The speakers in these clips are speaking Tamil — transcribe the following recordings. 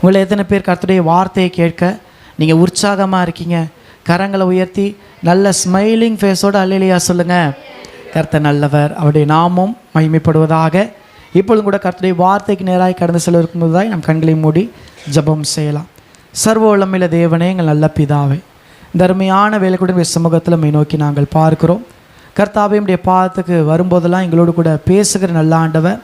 உங்களை எத்தனை பேர் கர்த்தருடைய வார்த்தையை கேட்க நீங்கள் உற்சாகமாக இருக்கீங்க? கரங்களை உயர்த்தி நல்ல ஸ்மைலிங் ஃபேஸோடு அல்லேலூயா சொல்லுங்கள். கர்த்தர் நல்லவர், அவருடைய நாமம் மகிமைப்படுவதாக. இப்பொழுதும் கூட கர்த்தருடைய வார்த்தைக்கு நேராக கடந்து செல்ல இருக்கும்போதுதான் நம் கண்களை மூடி ஜெபம் செய்யலாம். சர்வ வல்லமையுள்ள தேவனே, எங்கள் நல்ல பிதாவே, இந்த அருமையான வேலைக்கூட சமூகத்தில் மை நோக்கி நாங்கள் பார்க்கிறோம். கர்த்தாவே, உடைய பாதத்துக்கு வரும்போதெல்லாம் எங்களோடு கூட பேசுகிற நல்ல ஆண்டவர்,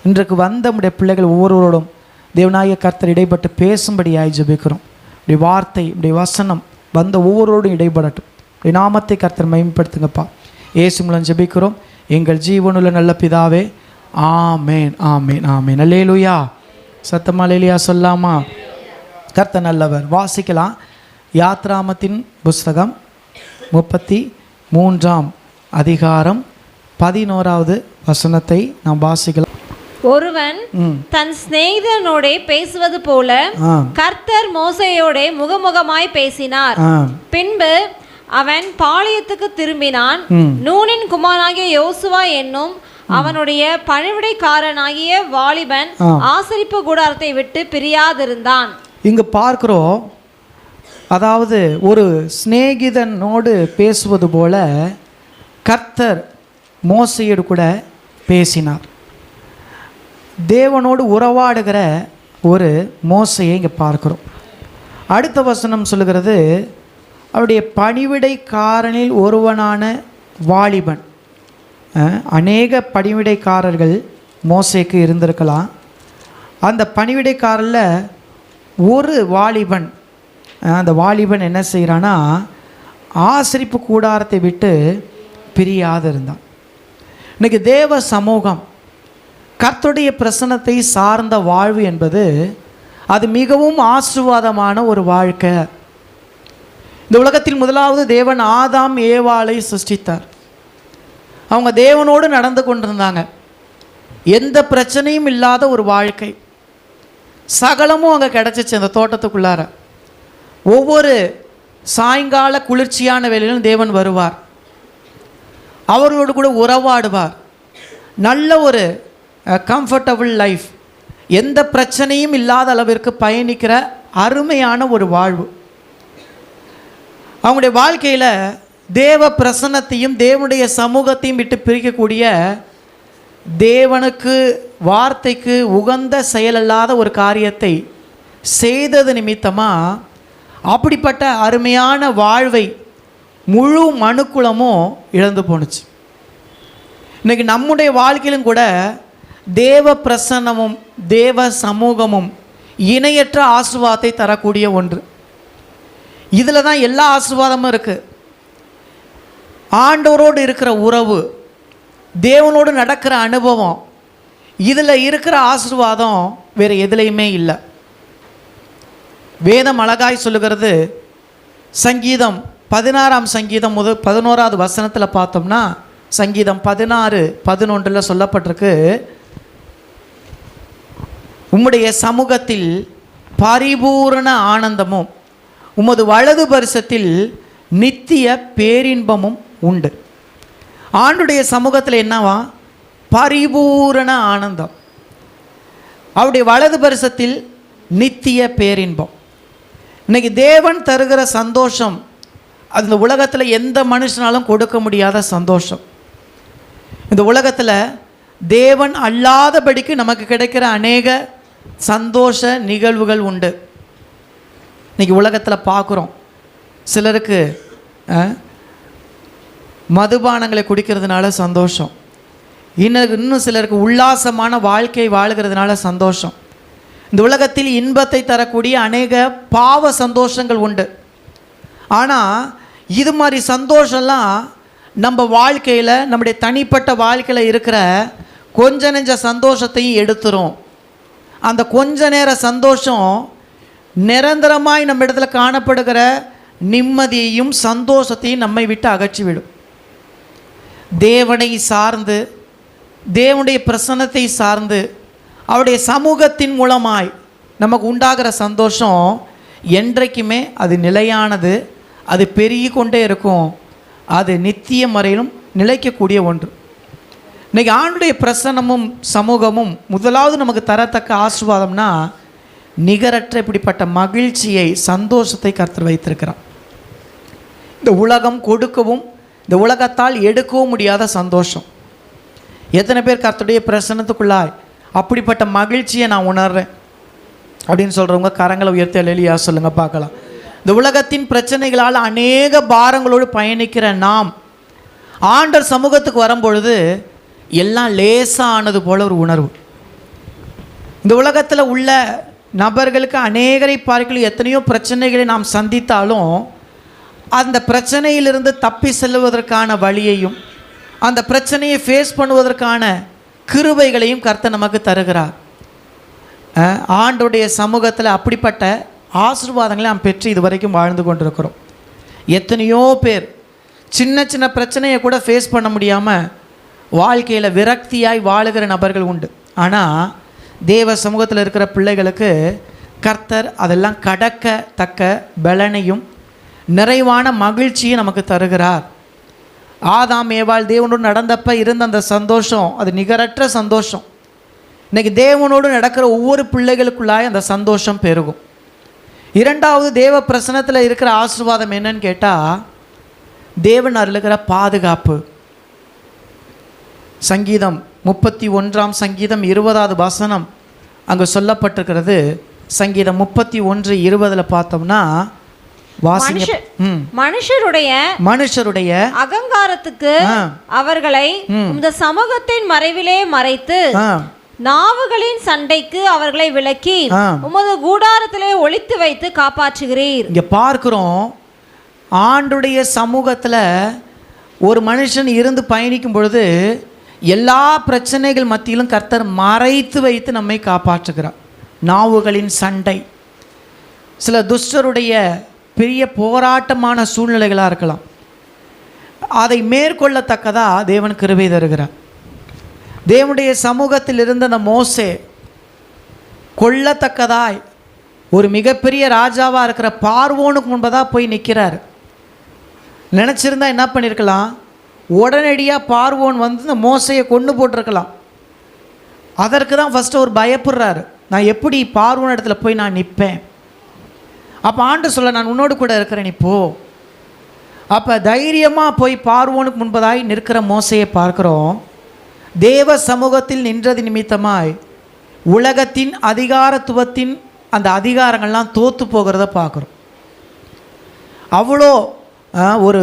இன்றைக்கு வந்த உடைய பிள்ளைகள் ஒவ்வொருவரோடும் தேவனாய கர்த்தர் இடைப்பட்டு பேசும்படியாய் ஜெபிக்கிறோம். உடைய வார்த்தை, உடைய வசனம் வந்த ஒவ்வொருவரோடும் இடைப்படட்டும். உடைய நாமத்தை கர்த்தர் மகிமைப்படுத்துங்கப்பா. இயேசு மூலம் ஜெபிக்கிறோம் எங்கள் ஜீவனுள்ள நல்ல பிதாவே, ஆமேன், ஆமேன், ஆமேன். அல்லேலூயா. சத்தமா அல்லேலூயா சொல்லாமா? கர்த்தர் நல்லவர். வாசிக்கலாம். யாத்ராமத்தின் புஸ்தகம் 33ஆம் அதிகாரம் 11வது வசனத்தை நாம் வாசிக்கலாம். ஒருவன் தன் சிநேகிதனோட பேசுவது போல கர்த்தர் மோசேயோட முகமுகமாய் பேசினார். பின்பு அவன் பாளையத்துக்கு திரும்பினான். நூனின் குமாரனாகிய யோசுவா என்னும் அவனுடைய பணிவிடைக்காரனாகிய வாலிபன் ஆசரிப்பு கூடாரத்தை விட்டு பிரியாதிருந்தான். இங்கு பார்க்கிறோம், அதாவது ஒரு சிநேகிதனோடு பேசுவது போல கர்த்தர் மோசையோடு கூட பேசினார். தேவனோடு உறவாடுகிற ஒரு மோசையை இங்கே பார்க்கிறோம். அடுத்த வசனம் சொல்லுகிறது, அவருடைய பணிவிடைக்காரனில் ஒருவனான வாலிபன். அநேக பணிவிடைக்காரர்கள் மோசேக்கு இருந்திருக்கலாம். அந்த பணிவிடைக்காரரில் ஒரு வாலிபன், அந்த வாலிபன் என்ன செய்கிறான்னா, ஆசரிப்பு கூடாரத்தை விட்டு பிரியாது இருந்தான். இன்றைக்கி தேவ சமூகம், கர்த்தருடைய பிரசன்னத்தை சார்ந்த வாழ்வு என்பது அது மிகவும் ஆசீர்வாதமான ஒரு வாழ்க்கை. இந்த உலகத்தில் முதலாவது தேவன் ஆதாம் ஏவாளை சிருஷ்டித்தார். அவங்க தேவனோடு நடந்து கொண்டிருந்தாங்க. எந்த பிரச்சனையும் இல்லாத ஒரு வாழ்க்கை, சகலமும் அங்கே கிடச்சிச்சு அந்த தோட்டத்துக்குள்ளார. ஒவ்வொரு சாயங்கால குளிர்ச்சியான வேளையிலும் தேவன் வருவார், அவர்களோடு கூட உறவாடுவார். நல்ல ஒரு கம்ஃபர்டபுள் லைஃப், எந்த பிரச்சனையும் இல்லாத அளவிற்கு பயணிக்கிற அருமையான ஒரு வாழ்வு. அவங்களுடைய வாழ்க்கையில் தேவ பிரசன்னத்தையும் தேவனுடைய சமூகத்தையும் விட்டு பிரிக்கக்கூடிய, தேவனுக்கு வார்த்தைக்கு உகந்த செயலல்லாத ஒரு காரியத்தை செய்தது நிமித்தமாக அப்படிப்பட்ட அருமையான வாழ்வை முழு மனுக்குலமும் இழந்து போணுச்சு. இன்றைக்கி நம்முடைய வாழ்க்கையிலும் கூட தேவ பிரசன்னமும் தேவ சமூகமும் இணையற்ற ஆசீர்வாதத்தை தரக்கூடிய ஒன்று. இதில் தான் எல்லா ஆசீர்வாதமும் இருக்குது. ஆண்டவரோடு இருக்கிற உறவு, தேவனோடு நடக்கிற அனுபவம், இதில் இருக்கிற ஆசீர்வாதம் வேறு எதுலேயுமே இல்லை. வேதம் அழகாய் சொல்லுகிறது. சங்கீதம் 16ஆம் சங்கீதம் 11வது வசனத்தில் பார்த்தோம்னா, சங்கீதம் 16:11 சொல்லப்பட்டிருக்கு, உம்முடைய சமூகத்தில் பரிபூரண ஆனந்தமும் உமது வலது பரிசத்தில் நித்திய பேரின்பமும் உண்டு. ஆண்டுடைய சமூகத்தில் என்னவா? பரிபூரண ஆனந்தம். அவருடைய வலது பரிசத்தில் நித்திய பேரின்பம். இன்னைக்கு தேவன் தருகிற சந்தோஷம், அந்த உலகத்தில் எந்த மனுஷனாலும் கொடுக்க முடியாத சந்தோஷம். இந்த உலகத்தில் தேவன் அல்லாதபடிக்கு நமக்கு கிடைக்கிற அநேக சந்தோஷ நிகழ்வுகள் உண்டு. இன்றைக்கி உலகத்தில் பார்க்குறோம், சிலருக்கு மதுபானங்களை குடிக்கிறதுனால சந்தோஷம், இன்னும் சிலருக்கு உல்லாசமான வாழ்க்கை வாழ்கிறதுனால சந்தோஷம். இந்த உலகத்தில் இன்பத்தை தரக்கூடிய அநேக பாவ சந்தோஷங்கள் உண்டு. ஆனால் இது மாதிரி சந்தோஷம்லாம் நம்ம வாழ்க்கையில், நம்முடைய தனிப்பட்ட வாழ்க்கையில் இருக்கிற கொஞ்ச நெஞ்ச சந்தோஷத்தையும் எடுத்துரும். அந்த கொஞ்ச நேர சந்தோஷம் நிரந்தரமாய் நம்ம இடத்துல காணப்படுகிற நிம்மதியையும் சந்தோஷத்தையும் நம்மை விட்டு அகற்றிவிடும். தேவனை சார்ந்து, தேவனுடைய பிரசன்னத்தை சார்ந்து, அவருடைய சமூகத்தின் மூலமாய் நமக்கு உண்டாகிற சந்தோஷம் என்றைக்குமே அது நிலையானது, அது பெருகி கொண்டே இருக்கும், அது நித்திய முறையிலும் நிலைக்கக்கூடிய ஒன்று. இன்றைக்கி ஆண்டுடைய பிரசன்னமும் சமூகமும் முதலாவது நமக்கு தரத்தக்க ஆசீர்வாதம்னா, நிகரற்ற இப்படிப்பட்ட மகிழ்ச்சியை, சந்தோஷத்தை கர்த்தர் வைத்திருக்கிறார். இந்த உலகம் கொடுக்கவும் இந்த உலகத்தால் எடுக்கவும் முடியாத சந்தோஷம். எத்தனை பேர் கர்த்தருடைய பிரசன்னத்துக்குள்ளாய் அப்படிப்பட்ட மகிழ்ச்சியை நான் உணர்றேன் அப்படின்னு சொல்கிறவங்க கரங்களை உயர்த்தி அல்லேலூயா சொல்லுங்க பார்க்கலாம். இந்த உலகத்தின் பிரச்சனைகளால் அநேக பாரங்களோடு பயணிக்கிற நாம் ஆண்டவர் சமூகத்துக்கு வரும்பொழுது எல்லாம் லேசானது போல ஒரு உணர்வு. இந்த உலகத்தில் உள்ள நபர்களுக்கு அநேகரை பார்க்கல எத்தனையோ பிரச்சனைகளை நாம் சந்தித்தாலும் அந்த பிரச்சனையிலிருந்து தப்பி செல்வதற்கான வழியையும் அந்த பிரச்சனையை ஃபேஸ் பண்ணுவதற்கான கிருபைகளையும் கர்த்தர் நமக்கு தருகிறார். ஆண்டவருடைய சமூகத்தில் அப்படிப்பட்ட ஆசீர்வாதங்களை நாம் பெற்று இதுவரைக்கும் வாழ்ந்து கொண்டிருக்கிறோம். எத்தனையோ பேர் சின்ன சின்ன பிரச்சனையை கூட ஃபேஸ் பண்ண முடியாமல் வாழ்க்கையில் விரக்தியாய் வாழுகிற நபர்கள் உண்டு. ஆனால் தேவ சமூகத்தில் இருக்கிற பிள்ளைகளுக்கு கர்த்தர் அதெல்லாம் கடக்கத்தக்க பலனையும் நிறைவான மகிழ்ச்சியை நமக்கு தருகிறார். ஆதாம் ஏவாள் தேவனோடு நடந்தப்ப இருந்த அந்த சந்தோஷம் அது நிகரற்ற சந்தோஷம். இன்றைக்கி தேவனோடு நடக்கிற ஒவ்வொரு பிள்ளைகளுக்குள்ளாய் அந்த சந்தோஷம் பெருகும். இரண்டாவது தேவ பிரசன்னத்தில் இருக்கிற ஆசீர்வாதம் என்னன்னு கேட்டால் தேவன் அருளுகிற பாதுகாப்பு. சங்கீதம் 31 சங்கீதம் 20வது வசனம் அங்கே சொல்லப்பட்டிருக்கிறது. சங்கீதம் 31:20 பார்த்தோம்னா மனுஷருடைய அகங்காரத்துக்கு அவர்களை இந்த சமூகத்தின் மறைவிலே மறைத்து நாவுகளின் சண்டைக்கு அவர்களை விலக்கி உமது கூடாரத்திலே ஒளித்து வைத்து காப்பாற்றுகிறீர். இங்க பார்க்கிறோம், ஆண்டுடைய சமூகத்தில் ஒரு மனுஷன் இருந்து பயணிக்கும் பொழுது எல்லா பிரச்சனைகள் மத்தியிலும் கர்த்தர் மறைத்து வைத்து நம்மை காப்பாற்றுகிறார். நாவுகளின் சண்டை சில துஷ்டருடைய பெரிய போராட்டமான சூழ்நிலைகளாக இருக்கலாம். அதை மேற்கொள்ளத்தக்கதாக தேவன் கிருபை தருகிறார். தேவனுடைய சமூகத்தில் இருந்த அந்த மோசே கொல்லத்தக்கதாய் ஒரு மிகப்பெரிய ராஜாவாக இருக்கிற பார்வோனுக்கு முன்பதாக போய் நிற்கிறார். நினச்சிருந்தா என்ன பண்ணியிருக்கலாம், உடனடியாக பார்வோன் வந்து இந்த மோசையை கொண்டு போட்டிருக்கலாம். அதற்கு தான் ஃபஸ்ட்டு ஒரு பயப்படுறாரு, நான் எப்படி பார்வோன் இடத்துல போய் நான் நிற்பேன். அப்போ ஆண்டு சொல்ல, நான் உன்னோடு கூட இருக்கிறேன் நீ போ. அப்போ தைரியமாக போய் பார்வோனுக்கு முன்பதாய் நிற்கிற மோசையை பார்க்குறோம். தேவ சமூகத்தில் நின்றது நிமித்தமாய் உலகத்தின் அதிகாரத்துவத்தின் அந்த அதிகாரங்கள்லாம் தோற்று போகிறத பார்க்குறோம். அவ்வளோ ஒரு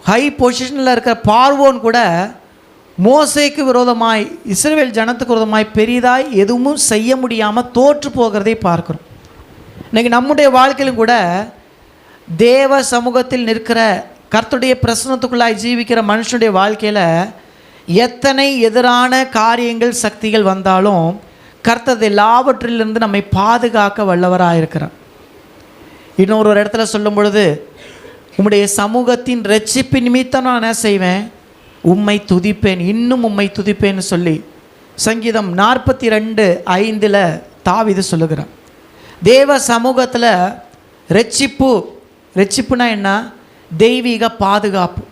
ஹை பொசிஷனில் இருக்கிற பார்வோன் கூட மோசேக்கு விரோதமாய் இஸ்ரவேல் ஜனத்துக்கு விரோதமாய் பெரிதாய் எதுவும் செய்ய முடியாமல் தோற்று போகிறதை பார்க்குறோம். இன்றைக்கி நம்முடைய வாழ்க்கையிலும் கூட தேவ சமூகத்தில் நிற்கிற கர்த்தருடைய பிரசன்னத்துக்குள்ளாய் ஜீவிக்கிற மனுஷனுடைய வாழ்க்கையில் எத்தனை எதிரான காரியங்கள் சக்திகள் வந்தாலும் கர்த்தர் எல்லாவற்றிலிருந்து நம்மை பாதுகாக்க வல்லவராக இருக்கிறார். இன்னொரு இடத்துல சொல்லும் பொழுது, உம்முடைய சமூகத்தின் ரட்சிப்பு நிமித்தம் நான் என்ன செய்வேன், உம்மை துதிப்பேன், இன்னும் உம்மை துதிப்பேன்னு சொல்லி சங்கீதம் 42:5 தாவீது சொல்லுகிறார். தேவ சமூகத்தில் ரட்சிப்புனா என்ன, தெய்வீக பாதுகாப்பு.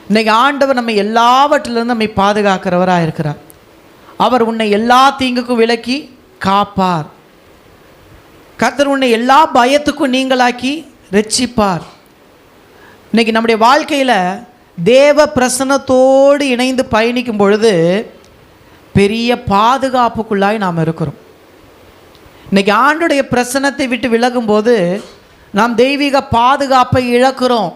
இன்றைக்கி ஆண்டவர் நம்ம எல்லாவற்றிலிருந்து நம்மை பாதுகாக்கிறவராக இருக்கிறார். அவர் உன்னை எல்லா தீங்குக்கும் விலக்கி காப்பார். கர்த்தர் உன்னை எல்லா பயத்துக்கும் நீங்களாக்கி ரட்சிப்பார். இன்றைக்கி நம்முடைய வாழ்க்கையில் தேவ பிரசன்னத்தோடு இணைந்து பயணிக்கும் பொழுது பெரிய பாதுகாப்புக்குள்ளாய் நாம் இருக்கிறோம். இன்றைக்கி ஆண்டுடைய பிரசன்னத்தை விட்டு விலகும்போது நாம் தெய்வீக பாதுகாப்பை இழக்கிறோம்,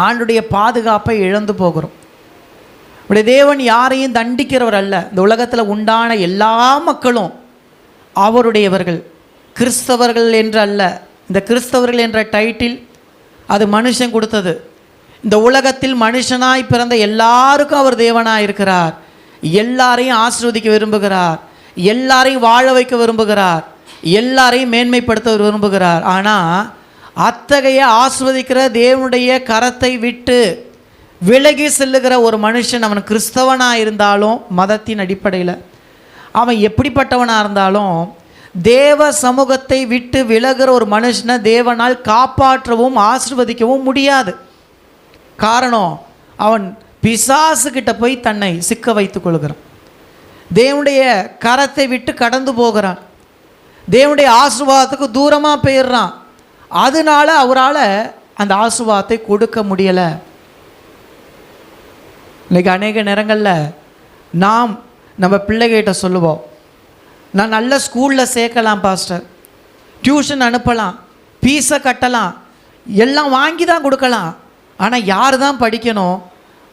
ஆண்டுடைய பாதுகாப்பை இழந்து போகிறோம். இப்படி தேவன் யாரையும் தண்டிக்கிறவர் அல்ல. இந்த உலகத்தில் உண்டான எல்லா மக்களும் அவருடையவர்கள். கிறிஸ்தவர்கள் என்று அல்ல. இந்த கிறிஸ்தவர்கள் என்ற டைட்டில் அது மனுஷன் கொடுத்தது. இந்த உலகத்தில் மனுஷனாய் பிறந்த எல்லாருக்கும் அவர் தேவனாக இருக்கிறார். எல்லாரையும் ஆசீர்வதிக்க விரும்புகிறார், எல்லாரையும் வாழ வைக்க விரும்புகிறார், எல்லாரையும் மேன்மைப்படுத்த விரும்புகிறார். ஆனால் அத்தகைய ஆசீர்வதிக்கிற தேவனுடைய கரத்தை விட்டு விலகி செல்லுகிற ஒரு மனுஷன், அவன் கிறிஸ்தவனாக இருந்தாலும் மதத்தின் அடிப்படையில் அவன் எப்படிப்பட்டவனாக இருந்தாலும் தேவ சமூகத்தை விட்டு விலகிற ஒரு மனுஷனை தேவனால் காப்பாற்றவும் ஆசீர்வதிக்கவும் முடியாது. காரணம், அவன் பிசாசுக்கிட்ட போய் தன்னை சிக்க வைத்து கொள்கிறான், தேவனுடைய கரத்தை விட்டு கடந்து போகிறான். தேவனுடைய ஆசீர்வாதத்துக்கு தூரமாக போயிடுறான். அதனால அவரால் அந்த ஆசீர்வாதத்தை கொடுக்க முடியலை. இன்றைக்கி அநேக நேரங்களில் நாம் நம்ம பிள்ளைகிட்ட சொல்லுவோம், நான் நல்ல ஸ்கூலில் சேர்க்கலாம் பாஸ்டர், டியூஷன் அனுப்பலாம், ஃபீஸை கட்டலாம், எல்லாம் வாங்கி தான் கொடுக்கலாம், ஆனால் யார் தான் படிக்கணும்?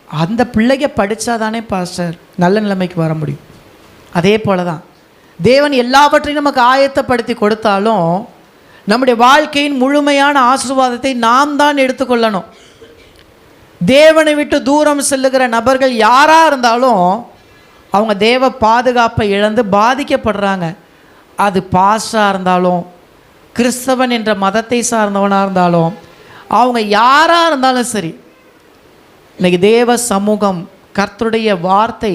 அந்த பிள்ளைங்க படித்தா தானே பாஸ்டர் நல்ல நிலைமைக்கு வர முடியும். அதே போல தான் தேவன் எல்லாவற்றையும் நமக்கு ஆயத்தப்படுத்தி கொடுத்தாலும் நம்முடைய வாழ்க்கையின் முழுமையான ஆசீர்வாதத்தை நாம் தான் எடுத்துக்கொள்ளணும். தேவனை விட்டு தூரம் செல்லுகிற நபர்கள் யாராக இருந்தாலும் அவங்க தேவ பாதுகாப்பை இழந்து பாதிக்கப்படுறாங்க. அது பாஸ்டராக இருந்தாலும், கிறிஸ்தவன் என்ற மதத்தை சார்ந்தவனாக இருந்தாலும், அவங்க யாராக இருந்தாலும் சரி, இன்றைக்கி தேவ சமூகம், கர்த்தருடைய வார்த்தை,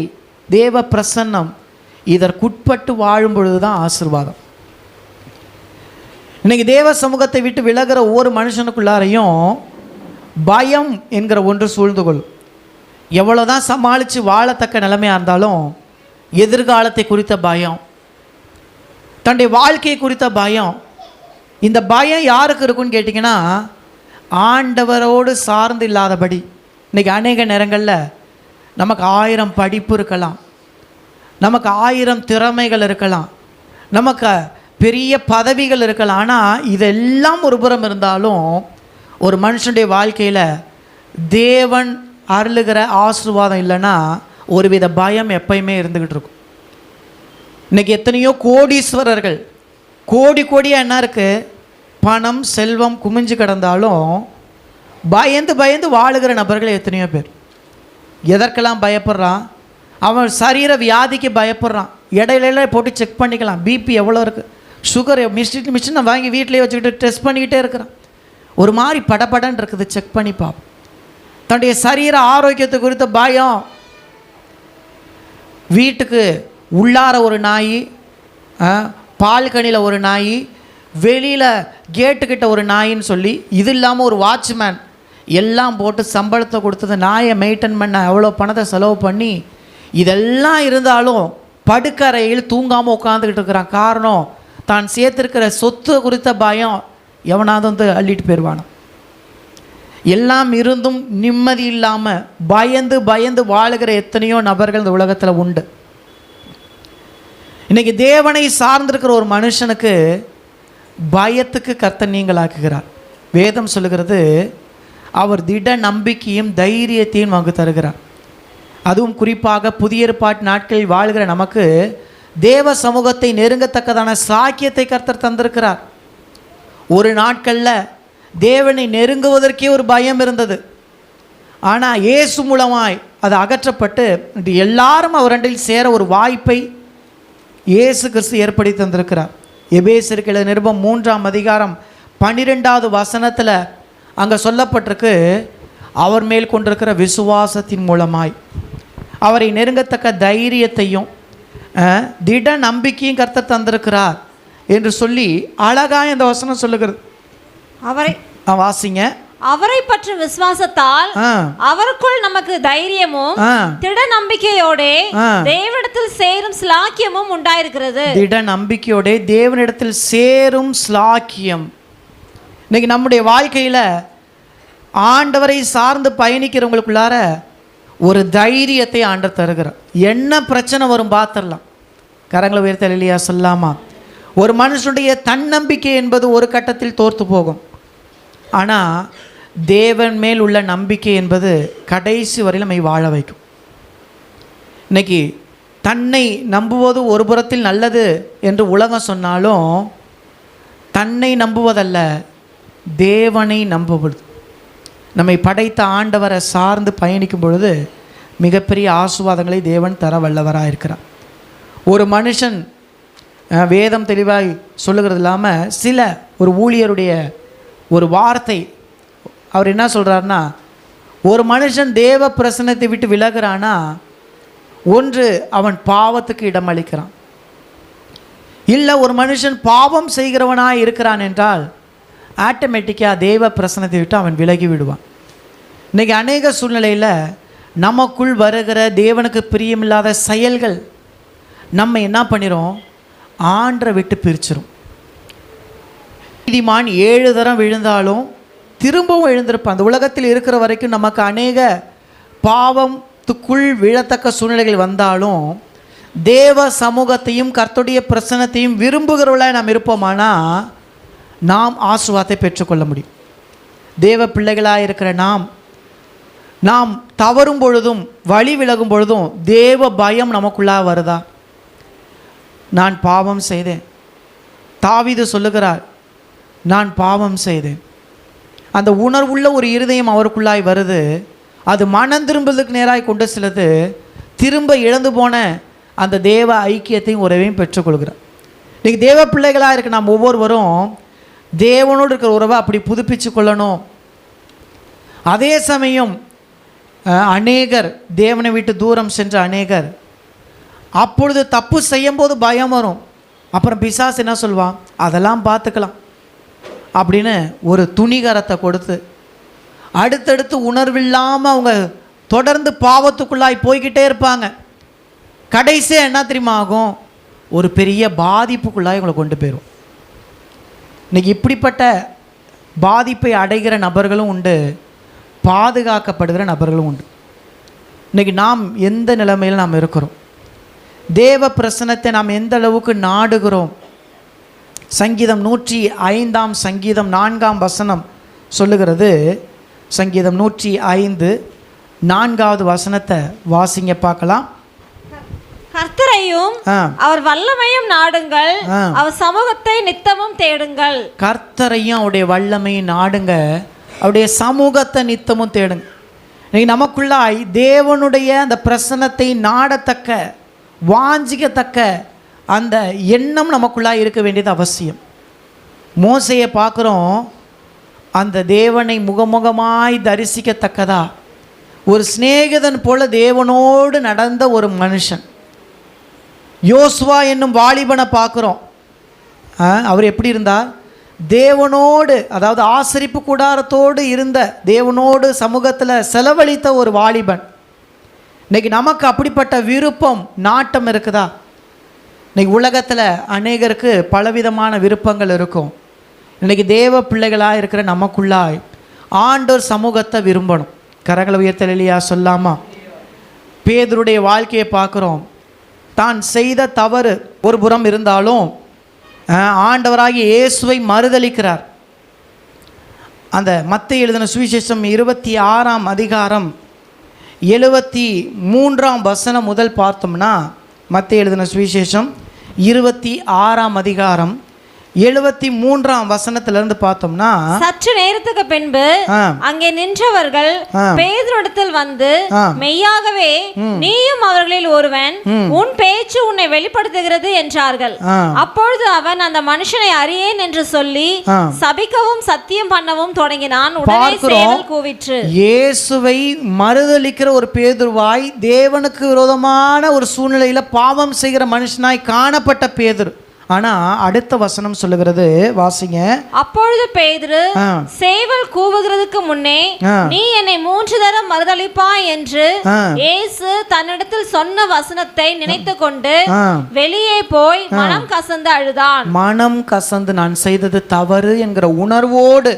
தேவ பிரசன்னம் இதற்குட்பட்டு வாழும் பொழுது தான் ஆசீர்வாதம். இன்றைக்கி தேவ சமூகத்தை விட்டு விலகிற ஒவ்வொரு மனுஷனுக்குள்ளாரையும் பயம் என்கிற ஒன்று சூழ்ந்து கொள்ளும். எவ்வளோ தான் சமாளித்து வாழத்தக்க நிலைமையாக இருந்தாலும் எதிர்காலத்தை குறித்த பயம், தன்னுடைய வாழ்க்கையை குறித்த பயம். இந்த பயம் யாருக்கு இருக்குன்னு கேட்டிங்கன்னா, ஆண்டவரோடு சார்ந்து இல்லாதபடி. இன்றைக்கி அநேக நேரங்களில் நமக்கு 1000 படிப்பு இருக்கலாம், நமக்கு 1000 திறமைகள் இருக்கலாம், நமக்கு பெரிய பதவிகள் இருக்கலாம். ஆனால் இதெல்லாம் ஒரு புறம் இருந்தாலும் ஒரு மனுஷனுடைய வாழ்க்கையில் தேவன் அருளுகிற ஆசீர்வாதம் இல்லைன்னா ஒருவித பயம் எப்பயுமே இருந்துக்கிட்டு இருக்கும். இன்றைக்கி எத்தனையோ கோடீஸ்வரர்கள் கோடியாக என்ன இருக்குது, பணம் செல்வம் குமிஞ்சு கிடந்தாலும் பயந்து பயந்து வாழுகிற நபர்கள் எத்தனையோ பேர். எதற்கெல்லாம் பயப்படுறான்? அவன் சரீர வியாதிக்கு பயப்படுறான். இடையில போட்டு செக் பண்ணிக்கலாம், பிபி எவ்வளோ இருக்குது, சுகர் மிஷினை வாங்கி வீட்டிலேயே வச்சுக்கிட்டு டெஸ்ட் பண்ணிக்கிட்டே இருக்கிறான். ஒரு மாதிரி படபடன்னு இருக்குது, செக் பண்ணி பார்ப்போம். தன்னுடைய சரீர ஆரோக்கியத்தை குறித்த பயம். வீட்டுக்கு உள்ளார ஒரு நாய், பால்கனியில் ஒரு நாய், வெளியில் கேட்டுக்கிட்ட ஒரு நாயின்னு சொல்லி, இது இல்லாமல் ஒரு வாட்ச்மேன், எல்லாம் போட்டு சம்பளத்தை கொடுத்தது நாயை மெயின்டைன் பண்ண எவ்வளோ பணத்தை செலவு பண்ணி, இதெல்லாம் இருந்தாலும் படுக்கறையில் தூங்காமல் உட்காந்துக்கிட்டு இருக்கிறான். காரணம், தான் சேர்த்துருக்கிற சொத்து குறித்த பயம். எவனாவது வந்து அள்ளிட்டு போயிடுவானோ. எல்லாம் இருந்தும் நிம்மதி இல்லாமல் பயந்து பயந்து வாழுகிற எத்தனையோ நபர்கள் இந்த உலகத்தில் உண்டு. இன்றைக்கி தேவனை சார்ந்திருக்கிற ஒரு மனுஷனுக்கு பயத்துக்கு கர்த்தர் நீங்களாக்குகிறார். வேதம் சொல்லுகிறது, அவர் திட நம்பிக்கையும் தைரியத்தையும் நமக்கு தருகிறார். அதுவும் குறிப்பாக புதிய ஏற்பாட்டு நாட்களில் வாழ்கிற நமக்கு தேவ சமூகத்தை நெருங்கத்தக்கதான சாக்கியத்தை கர்த்தர் தந்திருக்கிறார். ஒரு நாட்களில் தேவனை நெருங்குவதற்கே ஒரு பயம் இருந்தது. ஆனால் இயேசு மூலமாய் அது அகற்றப்பட்டு எல்லாரும் அவரண்டில் சேர ஒரு வாய்ப்பை இயேசு கிறிஸ்து ஏற்படுத்தி தந்திருக்கிறார். எபேசியருக்கு எழுதின நிருபம் 3ஆம் அதிகாரம் 12வது வசனத்தில் அங்கே சொல்லப்பட்டிருக்கு, அவர் மேல் கொண்டிருக்கிற விசுவாசத்தின் மூலமாய் அவரை நெருங்கத்தக்க தைரியத்தையும் திட நம்பிக்கையும் கர்த்தர் தந்திருக்கிறார் என்று சொல்லி அழகாக இந்த வசனம் சொல்லுகிறது. அவரை வாசிங்க. அவரை பற்றும் விசுவாசத்தால் அவருக்குள் நமக்கு தைரியமும் திட நம்பிக்கையோட தேவனிடத்தில் சேரும் ஸ்லாக்கியமும் உண்டாயிருக்கிறது. திட நம்பிக்கையோட தேவனிடத்தில் சேரும் ஸ்லாக்கியம். இன்னைக்கு நம்முடைய வாழ்க்கையில் ஆண்டவரை சார்ந்து பயணிக்கிறவங்களுக்குள்ளார ஒரு தைரியத்தை ஆண்டவர் தருகிறார். என்ன பிரச்சனை வரும் பார்த்துடலாம். கரங்களை உயர்த்த இல்லையா சொல்லாமா? ஒரு மனுஷனுடைய தன்னம்பிக்கை என்பது ஒரு கட்டத்தில் தோர்த்து போகும். ஆனால் தேவன் மேல் உள்ள நம்பிக்கை என்பது கடைசி வரையில் நம்மை வாழ வைக்கும். இன்னைக்கு தன்னை நம்புவது ஒரு புறத்தில் நல்லது என்று உலகம் சொன்னாலும், தன்னை நம்புவதல்ல, தேவனை நம்புவது. நம்மை படைத்த ஆண்டவரை சார்ந்து பயணிக்கும் பொழுது மிகப்பெரிய ஆசீர்வாதங்களை தேவன் தர வல்லவராக இருக்கிறார். ஒரு மனுஷன் வேதம் தெளிவாய் சொல்லுகிறது இல்லாமல் சில ஒரு ஊழியருடைய ஒரு வார்த்தை, அவர் என்ன சொல்கிறாருன்னா, ஒரு மனுஷன் தேவ பிரசன்னத்தை விட்டு விலகிறானா, ஒன்று அவன் பாவத்துக்கு இடம் அளிக்கிறான், இல்லை ஒரு மனுஷன் பாவம் செய்கிறவனாக இருக்கிறான் என்றால் ஆட்டோமேட்டிக்காக தேவ பிரசன்னத்தை விட்டு அவன் விலகி விடுவான். இன்றைக்கி அநேக சூழ்நிலையில் நமக்குள் வருகிற தேவனுக்கு பிரியமில்லாத செயல்கள் நம்ம என்ன பண்ணிடும், ஆண்டரை விட்டு பிரிச்சிடும். நீதிமான் 7 தரம் விழுந்தாலும் திரும்பவும் எழுந்திருப்பான். அந்த உலகத்தில் இருக்கிற வரைக்கும் நமக்கு அநேக பாவத்துக்குள் விழத்தக்க சூழ்நிலைகள் வந்தாலும் தேவ சமூகத்தையும் கர்த்தருடைய பிரசன்னத்தையும் விரும்புகிறவர்களாக நாம் இருப்போமானா நாம் ஆசீர்வாதத்தை பெற்றுக்கொள்ள முடியும். தேவ பிள்ளைகளாக இருக்கிற நாம் தவறும் பொழுதும் வழி விலகும் பொழுதும் தேவ பயம் நமக்குள்ளாக வருதா? நான் பாவம் செய்தேன். தாவீது சொல்லுகிறார், நான் பாவம் செய்தேன். அந்த உணர்வுள்ள ஒரு இருதயம் அவருக்குள்ளாய் வருது. அது மனம் திரும்புவதற்கு நேராக கொண்டு செல்லுது. திரும்ப இழந்து போன அந்த தேவ ஐக்கியத்தையும் உறவையும் பெற்றுக்கொள்கிறார். இன்றைக்கி தேவ பிள்ளைகளாக இருக்க நாம் ஒவ்வொருவரும் தேவனோடு இருக்கிற உறவை அப்படி புதுப்பிச்சு கொள்ளணும். அதே சமயம் அநேகர் தேவனை விட்டு தூரம் சென்ற அநேகர் அப்பொழுது தப்பு செய்யும்போது பயம் வரும். அப்புறம் பிசாசு என்ன சொல்வான், அதெல்லாம் பார்த்துக்கலாம் அப்படின்னு ஒரு துணிகரத்தை கொடுத்து அடுத்தடுத்து உணர்வில்லாமல் அவங்க தொடர்ந்து பாவத்துக்குள்ளாய் போய்கிட்டே இருப்பாங்க. கடைசியாக என்ன தெரியுமா ஆகும், ஒரு பெரிய பாதிப்புக்குள்ளாய் உங்களை கொண்டு போயிடும். இன்றைக்கி இப்படிப்பட்ட பாதிப்பை அடைகிற நபர்களும் உண்டு, பாதுகாக்கப்படுகிற நபர்களும் உண்டு. இன்றைக்கி நாம் எந்த நிலைமையில் நாம் இருக்கிறோம், தேவ பிரசன்னத்தை நாம் எந்த அளவுக்கு நாடுகிறோம்? சங்கீதம் 105 சங்கீதம் 4 வசனம் சொல்லுகிறது. சங்கீதம் 105 4வது வசனத்தை வாசிங்க பார்க்கலாம். கர்த்தரையும் அவர் வல்லமையும் நாடுங்கள், அவர் சமூகத்தை நித்தமும் தேடுங்கள். கர்த்தரையும் அவருடைய வல்லமையும் நாடுங்க, அவருடைய சமூகத்தை நித்தமும் தேடுங்க. இன்னைக்கு நமக்குள்ளாய் தேவனுடைய அந்த பிரசன்னத்தை நாடத்தக்க வாஞ்சிக்கத்தக்க அந்த எண்ணம் நமக்குள்ளாய் இருக்க வேண்டியது அவசியம். மோசையை பார்க்குறோம், அந்த தேவனை முகமுகமாய் தரிசிக்கத்தக்கதா ஒரு சிநேகிதன் போல தேவனோடு நடந்த ஒரு மனுஷன். யோசுவா என்னும் வாலிபனை பார்க்குறோம். அவர் எப்படி இருந்தார், தேவனோடு, அதாவது ஆசரிப்பு கூடாரத்தோடு இருந்த, தேவனோடு சமூகத்தில் செலவழித்த ஒரு வாலிபன். இன்றைக்கி நமக்கு அப்படிப்பட்ட விருப்பம் நாட்டம் இருக்குதா? இன்றைக்கி உலகத்தில் அநேகருக்கு பலவிதமான விருப்பங்கள் இருக்கும். இன்றைக்கி தேவ பிள்ளைகளாக இருக்கிற நமக்குள்ளாய் ஆண்டவர் சமூகத்தை விரும்பணும். கரங்களை உயர்த்தலையா சொல்லாமா? பேதுருடைய வாழ்க்கையை பார்க்குறோம். தான் செய்த தவறு ஒரு புறம் இருந்தாலும் ஆண்டவராகிய இயேசுவை மறுதலிக்கிறார். அந்த மத்தேயு எழுதின சுவிசேஷம் 26 அதிகாரம் 73 வசனம் முதல் பார்த்தோம்னா, மத்தேயு எழுதின சுவிசேஷம் 26 அதிகாரம் 73 வசனத்திலிருந்து பார்த்தோம்னா, சற்று நேரத்துக்கு பின்பு அங்கே நின்றவர்கள் பேதுருவிடத்தில் வந்து, மெய்யாகவே நீயும் அவர்களில் ஒருவன், உன் பேச்சு உன்னை வெளிப்படுத்துகிறது என்றார்கள். அப்பொழுது அவன் அந்த மனுஷனை அறியேன் என்று சொல்லி சபிக்கவும் சத்தியம் பண்ணவும் தொடங்கினான். உடனே சேவல் கூவிற்று. இயேசுவை மறுதலிக்கிற ஒரு பேதுருவாய், தேவனுக்கு விரோதமான ஒரு சூழ்நிலையில பாவம் செய்கிற மனுஷனாய் காணப்பட்ட பேதுரு. ஆனா அடுத்த வசனம் சொல்லுகிறது, வாசிங்க. அப்பொழுது பேதுரு சேவல் கூவுகிறதுக்கு முன்னே, நீ என்னை 3 தரம் மறுதலிப்பாய் என்று இயேசு தன்னிடத்தில் சொன்ன வசனத்தை நினைத்து கொண்டு வெளியே போய் மனம் கசந்து அழுதான். மனம் கசந்து, நான் செய்தது தவறு என்கிற உணர்வோடு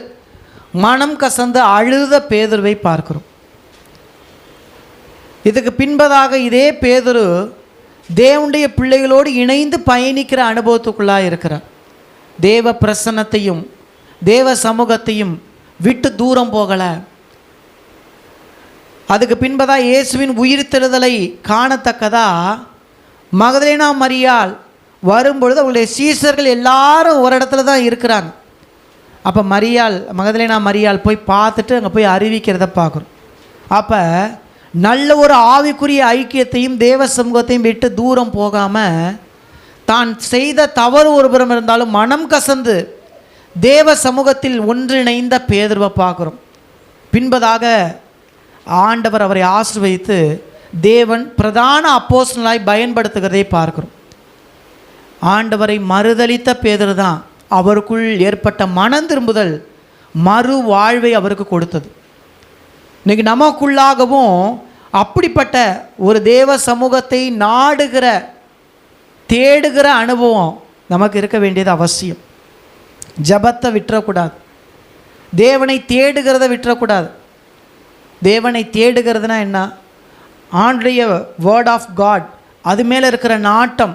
மனம் கசந்து அழுத பேதுருவை பார்க்கிறோம். இதுக்கு பின்பதாக இதே பேதுரு தேவனுடைய பிள்ளைகளோடு இணைந்து பயணிக்கிற அனுபவத்துக்குள்ளாக இருக்கிறார். தேவ பிரசன்னத்தையும் தேவ சமூகத்தையும் விட்டு தூரம் போகலை. அதுக்கு பின்பதாக இயேசுவின் உயிர்த்தெழுதலை காணத்தக்கதா மகதலேனா மரியாள் வரும்பொழுது அவங்களுடைய சீசர்கள் எல்லாரும் ஒரு இடத்துல தான் இருக்கிறாங்க. அப்போ மகதலேனா மரியாள் போய் பார்த்துட்டு அங்கே போய் அறிவிக்கிறத பார்க்குறோம். அப்போ நல்ல ஒரு ஆவிக்குரிய ஐக்கியத்தையும் தேவ சமூகத்தையும் விட்டு தூரம் போகாமல், தான் செய்த தவறு ஒருபுறம் இருந்தாலும் மனம் கசந்து தேவ சமூகத்தில் ஒன்றிணைந்த பேதுருவை பார்க்குறோம். பின்பதாக ஆண்டவர் அவரை ஆசீர்வதித்து தேவன் பிரதான அப்போஸ்தலனாய் பயன்படுத்துகிறதை பார்க்கிறோம். ஆண்டவரை மறுதலித்த பேதுரு தான் அவருக்குள் ஏற்பட்ட மனம் திரும்புதல் மறு வாழ்வை அவருக்கு கொடுத்தது. இன்னைக்கு நமக்குள்ளாகவும் அப்படிப்பட்ட ஒரு தேவ சமூகத்தை நாடுகிற தேடுகிற அனுபவம் நமக்கு இருக்க வேண்டியது அவசியம். ஜபத்தை விட்டுறக்கூடாது, தேவனை தேடுகிறத விட்டுறக்கூடாது. தேவனை தேடுகிறதுனா என்ன? ஆண்டுடைய வேர்ட் ஆஃப் காட், அது மேலே இருக்கிற நாட்டம்,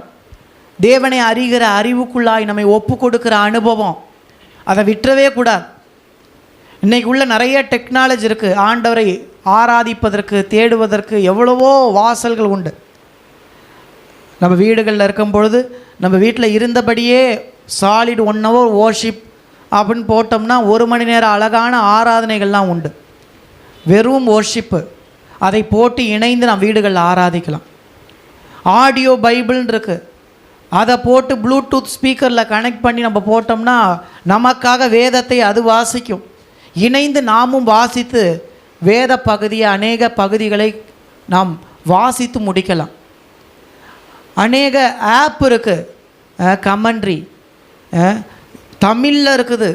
தேவனை அறிகிற அறிவுக்குள்ளாய் நம்மை ஒப்பு கொடுக்குற அனுபவம், அதை விட்டுறவே கூடாது. இன்றைக்கி உள்ள நிறைய டெக்னாலஜி இருக்குது. ஆண்டவரை ஆராதிப்பதற்கு தேடுவதற்கு எவ்வளவோ வாசல்கள் உண்டு. நம்ம வீடுகளில் இருக்கும் பொழுது நம்ம வீட்டில் இருந்தபடியே சாலிட் 1 hour worship அப்படின்னு போட்டோம்னா 1 மணி நேரம் அழகான ஆராதனைகள்லாம் உண்டு. வெறும் worship, அதை போட்டு இணைந்து நம்ம வீடுகளில் ஆராதிக்கலாம். ஆடியோ பைபிள்னு இருக்குது, அதை போட்டு ப்ளூடூத் ஸ்பீக்கரில் கனெக்ட் பண்ணி நம்ம போட்டோம்னா நமக்காக வேதத்தை அது வாசிக்கும். இணைந்து நாமும் வாசித்து வேத பகுதியை, அநேக பகுதிகளை நாம் வாசித்து முடிக்கலாம். அநேக ஆப் இருக்குது, கமெண்ட்ரி தமிழில் இருக்குது.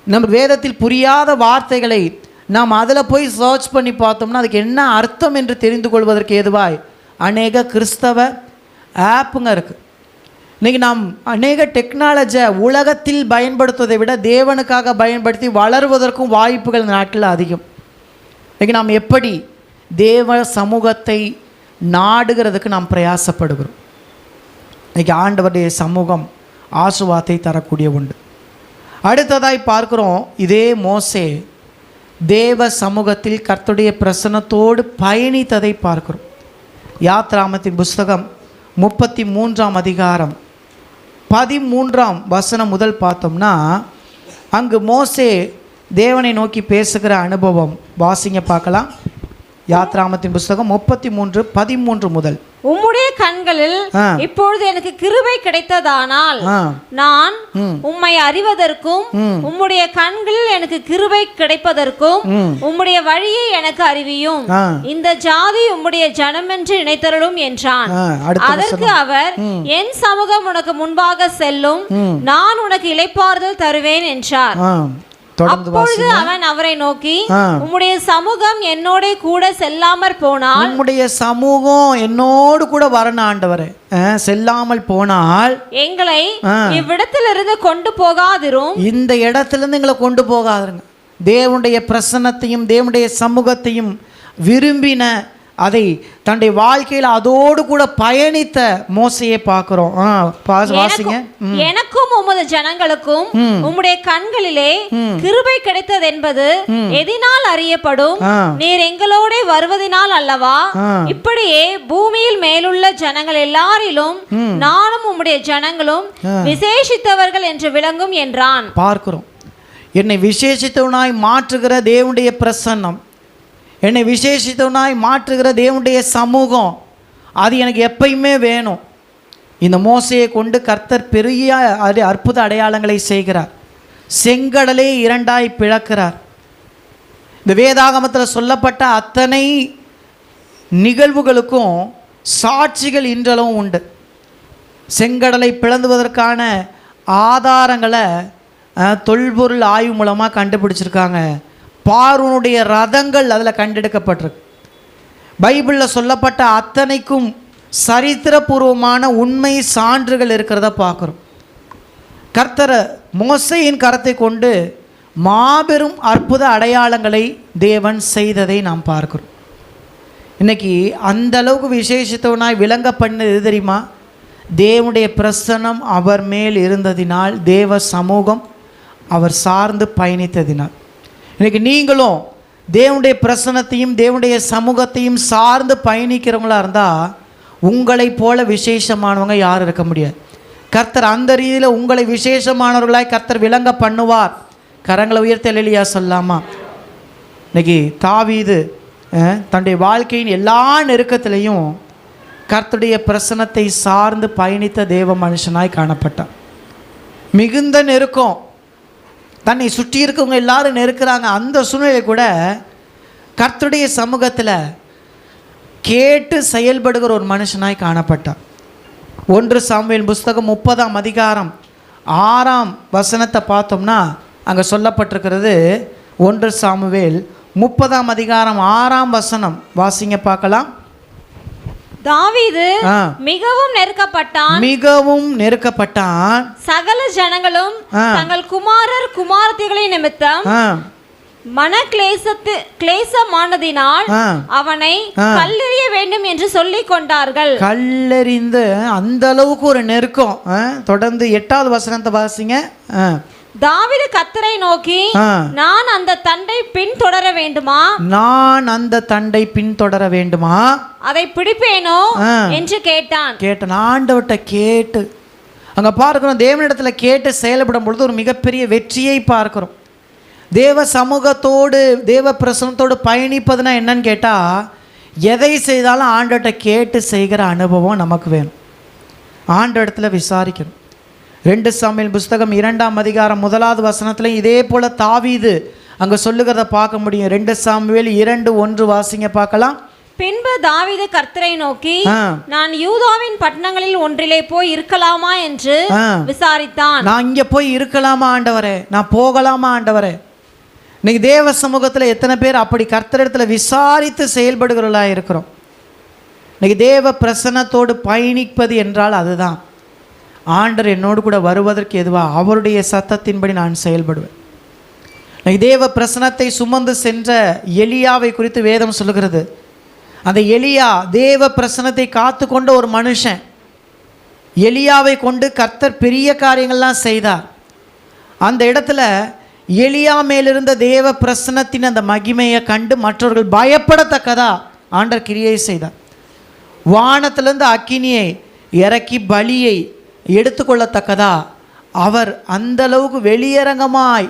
நம்ம வேதத்தில் புரியாத வார்த்தைகளை நாம் அதில் போய் சர்ச் பண்ணி பார்த்தோம்னா அதுக்கு என்ன அர்த்தம் என்று தெரிந்து கொள்வதற்கு ஏதுவாய் அநேக கிறிஸ்தவ ஆப்புங்க இருக்குது. இன்றைக்கி நாம் அநேக டெக்னாலஜியை உலகத்தில் பயன்படுத்துவதை விட தேவனுக்காக பயன்படுத்தி வளருவதற்கும் வாய்ப்புகள் இந்த நாட்களில் அதிகம். இன்றைக்கி நாம் எப்படி தேவ சமூகத்தை நாடுகிறதுக்கு நாம் பிரயாசப்படுகிறோம். இன்றைக்கி ஆண்டவருடைய சமூகம் ஆசீர்வாதத்தை தரக்கூடிய உண்டு. அடுத்ததாய் பார்க்குறோம், இதே மோசே தேவ சமூகத்தில் கர்த்தருடைய பிரசன்னத்தோடு பயணித்ததை பார்க்கிறோம். யாத்ராமத்தின் புஸ்தகம் 33ஆம் அதிகாரம் 13ஆம் வசனம் முதல் பார்த்தோம்னா அங்கு மோசே தேவனை நோக்கி பேசுகிற அனுபவம் வாசிங்க பார்க்கலாம். யாத்ராமத்தின் புஸ்தகம் 33:13 முதல். உம்முடைய கண்களில் இப்பொழுது எனக்கு கிருபை கிடைத்ததானால் நான் உம்மை அறிவதற்கும் உம்முடைய கண்களில் எனக்கு கிருபை கிடைப்பதற்கும் உம்முடைய வழியை எனக்கு அறிவியும். இந்த ஜாதி உம்முடைய ஜனம் என்று நினைத்தருளும் என்றான். அதற்கு அவர், என் சமூகம் உனக்கு முன்பாக செல்லும், நான் உனக்கு இளைப்பாறுதல் தருவேன் என்றார். அப்பொழுது அவன் அவரை நோக்கி, உம்முடைய சமூகம் என்னோட கூட செல்லாமற் போனால், உம்முடைய சமூகம் என்னோடு கூட வரணும் ஆண்டவரே, செல்லாமல் போனால் எங்களை இவ்விடத்திலிருந்து கொண்டு போகாதிரும், இந்த இடத்திலிருந்து எங்களை கொண்டு போகாதிருங்க. தேவனுடைய பிரசன்னத்தையும் தேவனுடைய சமூகத்தையும் விரும்பின, அதை தன்னுடைய வாழ்க்கையில் அதோடு கூட பயணித்த மோசையை பார்க்கிறோம். வாசிங்க. எனக்கும் உமது ஜனங்களுக்கும் உம்முடைய கண்களிலே கிருபை கிடைத்தது என்பது எதினால் அறியப்படும்? நீர் எங்களோட வருவதினால் அல்லவா? இப்படியே பூமியில் மேலுள்ள ஜனங்கள் எல்லாரிலும் நானும் உம்முடைய ஜனங்களும் விசேஷித்தவர்கள் என்று விளங்கும் என்றான். பார்க்கிறோம், என்னை விசேஷித்தவனாய் மாற்றுகிற தேவனுடைய பிரசன்னம், என்னை விசேஷித்தவனாய் மாற்றுகிற தேவனுடைய சமூகம், அது எனக்கு எப்பயுமே வேணும். இந்த மோசையை கொண்டு கர்த்தர் பெரிய அற்புத அடையாளங்களை செய்கிறார். செங்கடலை 2ஆய் பிளக்கிறார். இந்த வேதாகமத்தில் சொல்லப்பட்ட அத்தனை நிகழ்வுகளுக்கும் சாட்சிகள் இன்றளவும் உண்டு. செங்கடலை பிளந்துவதற்கான ஆதாரங்களை தொல்பொருள் ஆய்வு மூலமாக கண்டுபிடிச்சிருக்காங்க. பார்வோனுடைய ரதங்கள் அதில் கண்டெடுக்கப்பட்டிருக்கு. பைபிளில் சொல்லப்பட்ட அத்தனைக்கும் சரித்திரபூர்வமான உண்மை சான்றுகள் இருக்கிறத பார்க்குறோம். கர்த்தர் மோசையின் கரத்தை கொண்டு மாபெரும் அற்புத அடையாளங்களை தேவன் செய்ததை நாம் பார்க்கிறோம். இன்றைக்கி அந்த அளவுக்கு விசேஷித்தவனாய் விளங்க பண்ணது தெரியுமா? தேவனுடைய பிரசன்னம் அவர் மேல் இருந்ததினால், தேவ சமூகம் அவர் சார்ந்து பயணித்ததினால். இன்றைக்கி நீங்களும் தேவனுடைய பிரசன்னத்தையும் தேவனுடைய சமூகத்தையும் சார்ந்து பயணிக்கிறவங்களா இருந்தால் உங்களை போல விசேஷமானவங்க யாரும் இருக்க முடியாது. கர்த்தர் அந்த ரீதியில் உங்களை விசேஷமானவர்களாய் கர்த்தர் விளங்க பண்ணுவார். கரங்களை உயர்த்த அல்லேலூயா சொல்லாமா? இன்றைக்கி தாவீது தன்னுடைய வாழ்க்கையின் எல்லா நெருக்கத்திலையும் கர்த்தருடைய பிரசன்னத்தை சார்ந்து பயணித்த தேவ மனுஷனாய் காணப்பட்டார். மிகுந்த நெருக்கம், தன்னை சுற்றி இருக்கவங்க எல்லாரும் நெருக்கிறாங்க. அந்த சூழ்நிலை கூட கர்த்தருடைய சமூகத்தில் கேட்டு செயல்படுகிற ஒரு மனுஷனாய் காணப்பட்டார். 1 சாமுவேல் புஸ்தகம் 30ஆம் அதிகாரம் 6ஆம் வசனத்தை பார்த்தோம்னா அங்கே சொல்லப்பட்டிருக்கிறது. 1 சாமுவேல் 30ஆம் அதிகாரம் 6ஆம் வசனம் வாசிங்க பார்க்கலாம். தாவீது மிகவும் நெருக்கப்பட்டான். சகல ஜனங்களும் தங்கள் குமாரர் குமாரத்திகளின் நிமித்தம் மன கிளேசமானதினால் அவனை கல்லெறிய வேண்டும் என்று சொல்லிக் கொண்டார்கள். கல்லெறிந்து அந்த அளவுக்கு ஒரு நெருக்கம். தொடர்ந்து 8வது வசனத்தை வாசிங்க. தாவீது கர்த்தரை நோக்கி, நான் அந்த தண்டை பின்தொடர வேண்டுமா, அதை பிடிப்பேனோ என்று கேட்டான். ஆண்டவர்கிட்ட கேட்டு அங்க பார்க்கிறோம், தேவனிடத்துல கேட்டு செயல்படும் பொழுது ஒரு மிகப்பெரிய வெற்றியை பார்க்கிறோம். தேவ சமூகத்தோடு தேவ பிரசனத்தோடு பயணிப்பதுனா என்னன்னு கேட்டா, எதை செய்தாலும் ஆண்டவர்கிட்ட கேட்டு செய்கிற அனுபவம் நமக்கு வேணும். ஆண்டவரிடத்துல விசாரிக்கணும். 2 சாமுவேல் புஸ்தகம் 2ஆம் அதிகாரம் 1வது வசனத்துல இதே போல தாவீது அங்க சொல்லுகிறத பார்க்க முடியும். 2 சாமுவேல் 2:1 வாசிங்க பார்க்கலாம். பின்பு தாவீது கர்த்தரை நோக்கி, நான் யூதாவின் பட்டணங்களில் ஒன்றிலே போய் இருக்கலாமா என்று விசாரித்தான். நான் இங்க போய் இருக்கலாமா ஆண்டவரே, நான் போகலாமா ஆண்டவரே. இன்னைக்கு தேவ சமூகத்துல எத்தனை பேர் அப்படி கர்த்தரிடத்துல விசாரித்து செயல்படுகிறவர்களா இருக்கிறோம். இன்னைக்கு தேவ பிரசன்னத்தோடு பயணிப்பது என்றால் அதுதான். ஆண்டவர் என்னோடு கூட வருவதற்கு எதுவா அவருடைய சத்தத்தின்படி நான் செயல்படுவேன். தேவ பிரசனத்தை சுமந்து சென்ற எலியாவை குறித்து வேதம் சொல்லுகிறது. அந்த எலியா தேவ பிரசனத்தை காத்து கொண்ட ஒரு மனுஷன். எலியாவை கொண்டு கர்த்தர் பெரிய காரியங்கள்லாம் செய்தார். அந்த இடத்துல எலியா மேலிருந்த தேவ பிரசனத்தின் அந்த மகிமையை கண்டு மற்றவர்கள் பயப்படத்தக்கதா ஆண்டவர் கிரியை செய்தார். வானத்திலிருந்து அக்கினியை இறக்கி பலியை எடுத்துக்கொள்ளத்தக்கதா அவர் அந்த அளவுக்கு வெளியரங்கமாய்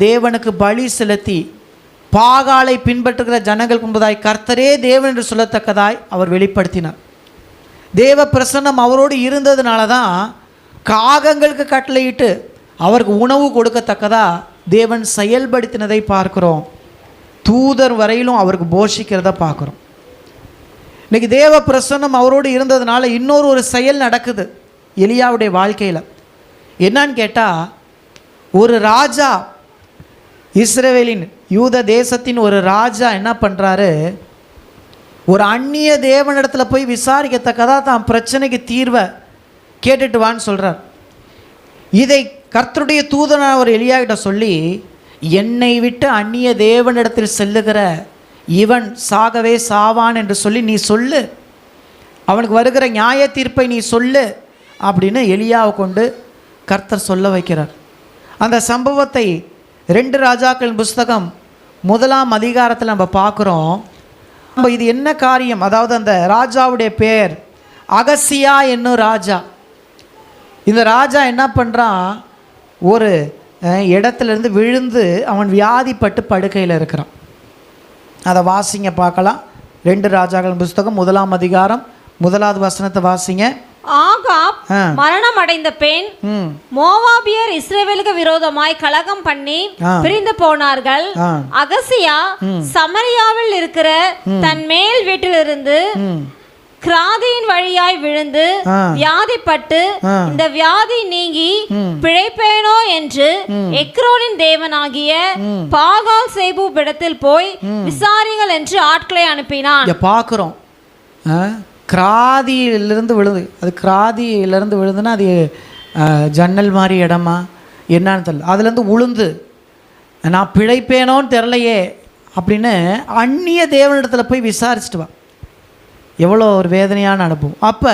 தேவனுக்கு பலி செலுத்தி பாகாலை பின்பற்றுகிற ஜனங்கள் முன்பதாய் கர்த்தரே தேவன் என்று சொல்லத்தக்கதாய் அவர் வெளிப்படுத்தினார். தேவ பிரசன்னம் அவரோடு இருந்ததுனால தான் காகங்களுக்கு கட்டளையிட்டு அவருக்கு உணவு கொடுக்கத்தக்கதா தேவன் செயல்படுத்தினதை பார்க்கிறோம். தூதர் வரையிலும் அவருக்கு போஷிக்கிறத பார்க்குறோம். இன்னைக்கு தேவ பிரசன்னம் அவரோடு இருந்ததுனால இன்னொரு ஒரு செயல் நடக்குது எலியாவுடைய வாழ்க்கையில். என்னன்னு கேட்டால், ஒரு ராஜா, இஸ்ரவேலின் யூத தேசத்தின் ஒரு ராஜா என்ன பண்ணுறாரு, ஒரு அந்நிய தேவனிடத்தில் போய் விசாரிக்கத்தக்கதா தான் பிரச்சனைக்கு தீர்வை கேட்டுட்டு வான்னு சொல்கிறார். இதை கர்த்தருடைய தூதனான ஒரு எலியாகிட்ட சொல்லி, என்னை விட்டு அந்நிய தேவனிடத்தில் செல்லுகிற இவன் சாகவே சாவான் என்று சொல்லி நீ சொல்லு, அவனுக்கு வருகிற நியாய தீர்ப்பை நீ சொல்லு அப்படின்னு எலியாவை கொண்டு கர்த்தர் சொல்ல வைக்கிறார். அந்த சம்பவத்தை 2 ராஜாக்கள் புஸ்தகம் 1ஆம் அதிகாரத்தில் நம்ம பார்க்குறோம். நம்ம இது என்ன காரியம், அதாவது அந்த ராஜாவுடைய பேர் அகசியா என்னும் ராஜா. இந்த ராஜா என்ன பண்ணுறான், ஒரு இடத்துலேருந்து விழுந்து அவன் வியாதிப்பட்டு படுக்கையில் இருக்கிறான். அதை வாசிங்க பார்க்கலாம். 2 ராஜாக்கள் புஸ்தகம் 1ஆம் அதிகாரம் 1வது வசனத்தை வாசிங்க. ஆகாப் மரணம் அடைந்த பெண் மோவாபியர் இஸ்ரவேலுக்கு விரோதமாய் கலகம் பண்ணி பிரிந்து போனார்கள். அகசியா சமரியாவில் இருக்கிற தன் மேல் வீட்டிலிருந்து கிராதியின் வழியாய் விழுந்து வியாதிப்பட்டு இந்த வியாதி நீங்கி பிழைப்பேனோ என்று எக்ரோனின் தேவனாகிய பாகால் சேபூப் இடத்தில் போய் விசாரிங்கள் என்று ஆட்களை அனுப்பினான். பார்க்கிறோம், கிராதியிலிருந்து விழுது. அது கிராதியிலிருந்து விழுதுன்னா அது ஜன்னல் மாதிரி இடமா என்னன்னு தெரியல. அதுலேருந்து உளுந்து நான் பிழைப்பேனோன்னு தெரிலையே அப்படின்னு அந்நிய தேவனிடத்தில் போய் விசாரிச்சுட்டு வா. எவ்வளோ ஒரு வேதனையான அனுபவம். அப்போ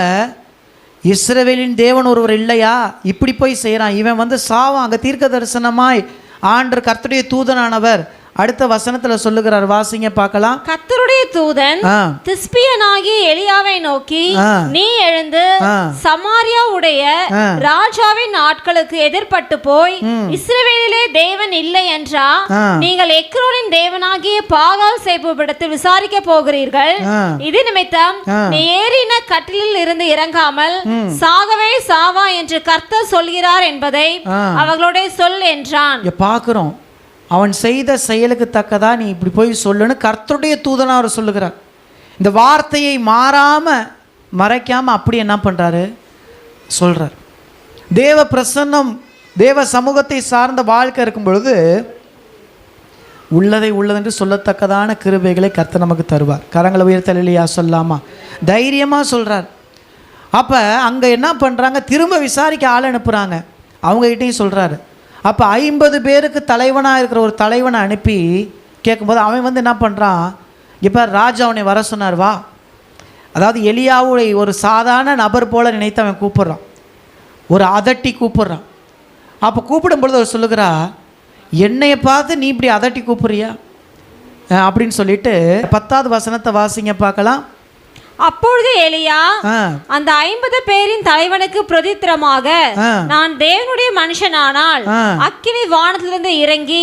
இஸ்ரவேலின் தேவன் ஒருவர் இல்லையா, இப்படி போய் செய்கிறான், இவன் சாவான். அங்கே தீர்க்க தரிசனமாய் ஆண்டவர் கர்த்தருடைய தூதனானவர் அடுத்த வசனத்துல சொல்லுகிறார், வாசிங்க பார்க்கலாம். கர்த்தருடைய தூதன் திஸ்பியனாகிய எலியாவை நோக்கி, நீ எழுந்து சமாரியாவுடைய ராஜாவின் ஆட்களுக்கு எதிர்பட்டு போய் இஸ்ரவேலிலே தேவன் இல்லை என்றா நீங்கள் எக்ரோனின் தேவனாகிய பாகால் சேபூபிடத்தில் விசாரிக்க போகிறீர்கள். இது நிமித்தம் நீ ஏறின கட்டிலில் இருந்து இறங்காமல் சாகவே சாவா என்று கர்த்தர் சொல்கிறார் என்பதை அவர்களுடைய சொல் என்றான். பார்க்கிறோம், அவன் செய்த செயலுக்கு தக்கதா நீ இப்படி போய் சொல்லுன்னு கர்த்தருடைய தூதனா அவர் சொல்லுகிறார். இந்த வார்த்தையை மறைக்காம அப்படி என்ன பண்றாரு சொல்றார். தேவ பிரசன்னம் தேவ சமூகத்தை சார்ந்த வாழ்க்கை இருக்கும் பொழுது உள்ளதை உள்ளதென்று சொல்லத்தக்கதான கிருபைகளை கர்த்தர் நமக்கு தருவார். கரங்களை உயர்த்தலையா சொல்லாமா? தைரியமாக சொல்கிறார். அப்போ அங்கே என்ன பண்ணுறாங்க, திரும்ப விசாரிக்க ஆள் அனுப்புகிறாங்க. அவங்ககிட்டையும் சொல்கிறாரு. அப்போ 50 பேருக்கு தலைவனாக இருக்கிற ஒரு தலைவனை அனுப்பி கேட்கும்போது அவன் வந்து என்ன பண்ணுறான், இப்போ ராஜா அவனை வர சொன்னார், வா. அதாவது எலியாவை ஒரு சாதாரண நபர் போல் நினைத்து அவன் கூப்பிட்றான், ஒரு அதட்டி கூப்பிட்றான். அப்போ கூப்பிடும்பொழுது அவர் சொல்லுகிறா, என்னையை பார்த்து நீ இப்படி அதட்டி கூப்பிட்றியா அப்படின்னு சொல்லிட்டு 10வது வசனத்தை வாசிங்க பார்க்கலாம். அப்பொழுது எலியா அந்த 50 பேரின் தலைவனுக்கு பிரதித்திரமாக, நான் தேவனுடைய மனுஷனானால் அக்கினி வானத்திலிருந்து இறங்கி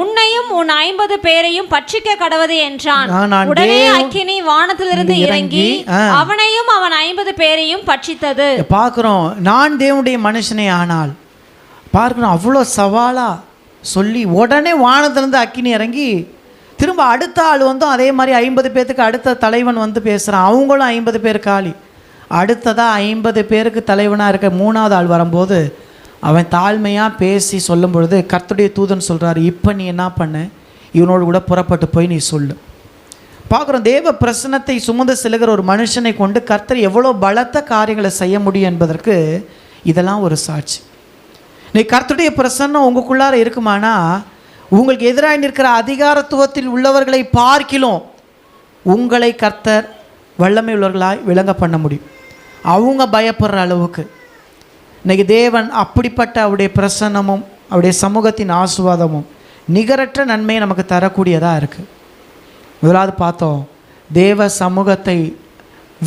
உன்னையும் உன் 50 பேரையும் பட்சிக்க கடவது என்றான். உடனே அக்கினி வானத்திலிருந்து இறங்கி அவனையும் அவன் 50 பேரையும் பட்சித்தது. பார்க்கிறோம், நான் தேவனுடைய மனுஷனே ஆனால் பார்க்கிறோம், அவ்வளோ சவாலா சொல்லி உடனே வானத்திலிருந்து அக்கினி இறங்கி திரும்ப அடுத்த ஆள் வந்து அதே மாதிரி 50 பேருக்கு அடுத்த தலைவன் வந்து பேசுகிறான். அவங்களும் 50 பேர் காலி. அடுத்ததாக 50 பேருக்கு தலைவனாக இருக்க 3வது ஆள் வரும்போது அவன் தாழ்மையாக பேசி சொல்லும் பொழுது கர்த்தருடைய தூதன் சொல்கிறாரு, இப்போ நீ என்ன பண்ணு, இவனோடு கூட புறப்பட்டு போய் நீ சொல்லு. பார்க்குறோம், தேவ பிரசன்னத்தை சுமந்து செல்கிற ஒரு மனுஷனை கொண்டு கர்த்தர் எவ்வளோ பலத்த காரியங்களை செய்ய முடியும் என்பதற்கு இதெல்லாம் ஒரு சாட்சி. நீ கர்த்தருடைய பிரசன்னம் உங்களுக்குள்ளார இருக்குமானா உங்களுக்கு எதிராக நிற்கிற அதிகாரத்துவத்தில் உள்ளவர்களை பார்க்கிலும் உங்களை கர்த்தர் வல்லமை உள்ளவர்களாய் விளங்க பண்ண முடியும். அவங்க பயப்படுற அளவுக்கு இன்றைக்கி தேவன் அப்படிப்பட்ட அவருடைய பிரசன்னமும் அவருடைய சமூகத்தின் ஆசீர்வாதமும் நிகரற்ற நன்மையை நமக்கு தரக்கூடியதாக இருக்குது. முதலாவது பார்த்தோம், தேவ சமூகத்தை